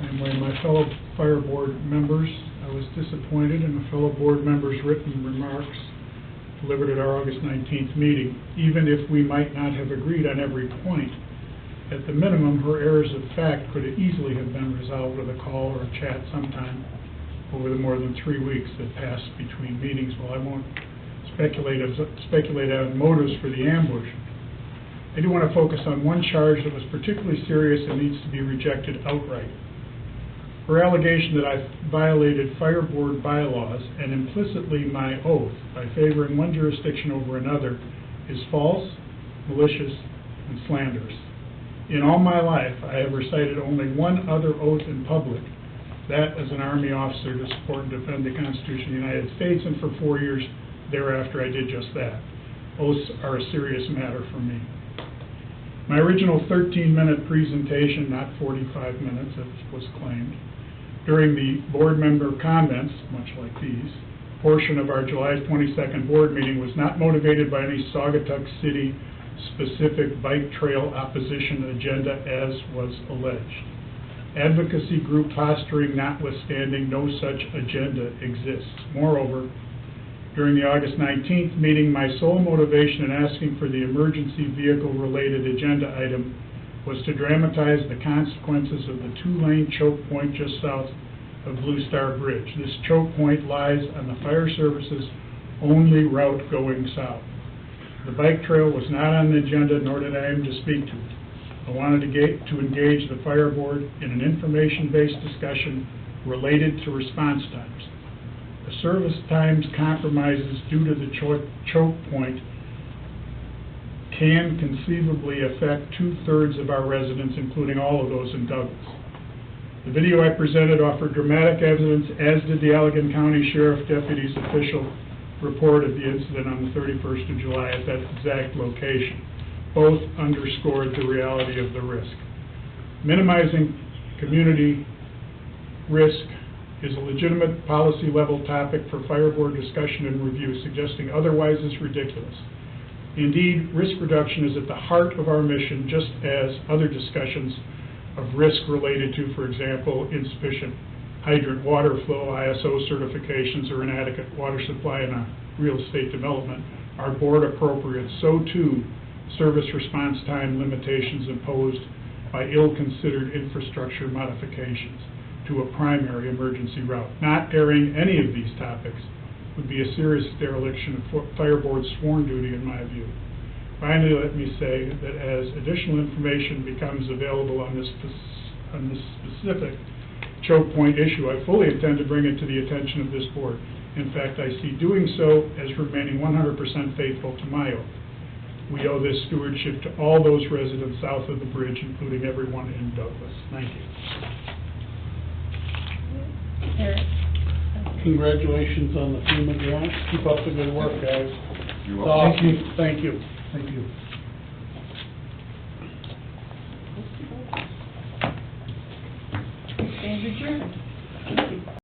Same way, my fellow fire board members, I was disappointed in the fellow board members' written remarks delivered at our August 19th meeting. Even if we might not have agreed on every point, at the minimum, her errors of fact could easily have been resolved with a call or a chat sometime over the more than 3 weeks that passed between meetings. Well, I won't speculate on motives for the ambush. I do want to focus on one charge that was particularly serious and needs to be rejected outright. Her allegation that I violated fire board bylaws and implicitly my oath by favoring one jurisdiction over another is false, malicious, and slanderous. In all my life, I have recited only one other oath in public, that as an Army officer to support and defend the Constitution of the United States, and for 4 years thereafter I did just that. Oaths are a serious matter for me. My original 13-minute presentation, not 45 minutes as was claimed, during the board member comments, much like these, portion of our July 22nd board meeting was not motivated by any Saugatuck City specific bike trail opposition agenda as was alleged. Advocacy group posturing notwithstanding, no such agenda exists. Moreover, during the August 19th meeting, my sole motivation in asking for the emergency vehicle-related agenda item was to dramatize the consequences of the two-lane choke point just south of Blue Star Bridge. This choke point lies on the fire service's only route going south. The bike trail was not on the agenda, nor did I aim to speak to it. I wanted to engage the fire board in an information-based discussion related to response times. The service times compromises due to the choke point can conceivably affect 2/3 of our residents, including all of those in Douglas. The video I presented offered dramatic evidence, as did the Allegan County Sheriff Deputy's official report of the incident on the 31st of July at that exact location. Both underscored the reality of the risk. Minimizing community risk is a legitimate policy-level topic for fire board discussion and review. Suggesting otherwise is ridiculous. Indeed, risk reduction is at the heart of our mission, just as other discussions of risk related to, for example, insufficient hydrant water flow, ISO certifications, or inadequate water supply in a real estate development are board appropriate. So too, service response time limitations imposed by ill-considered infrastructure modifications to a primary emergency route. Not airing any of these topics would be a serious dereliction of fire board's sworn duty, in my view. Finally, let me say that as additional information becomes available on this specific choke point issue, I fully intend to bring it to the attention of this board. In fact, I see doing so as remaining 100% faithful to my oath. We owe this stewardship to all those residents south of the bridge, including everyone in Douglas. Thank you. Eric? Congratulations on the FEMA grant. Keep up the good work, guys. You're It's welcome. awesome. Thank you. Thank you. Stand adjourned. Thank you.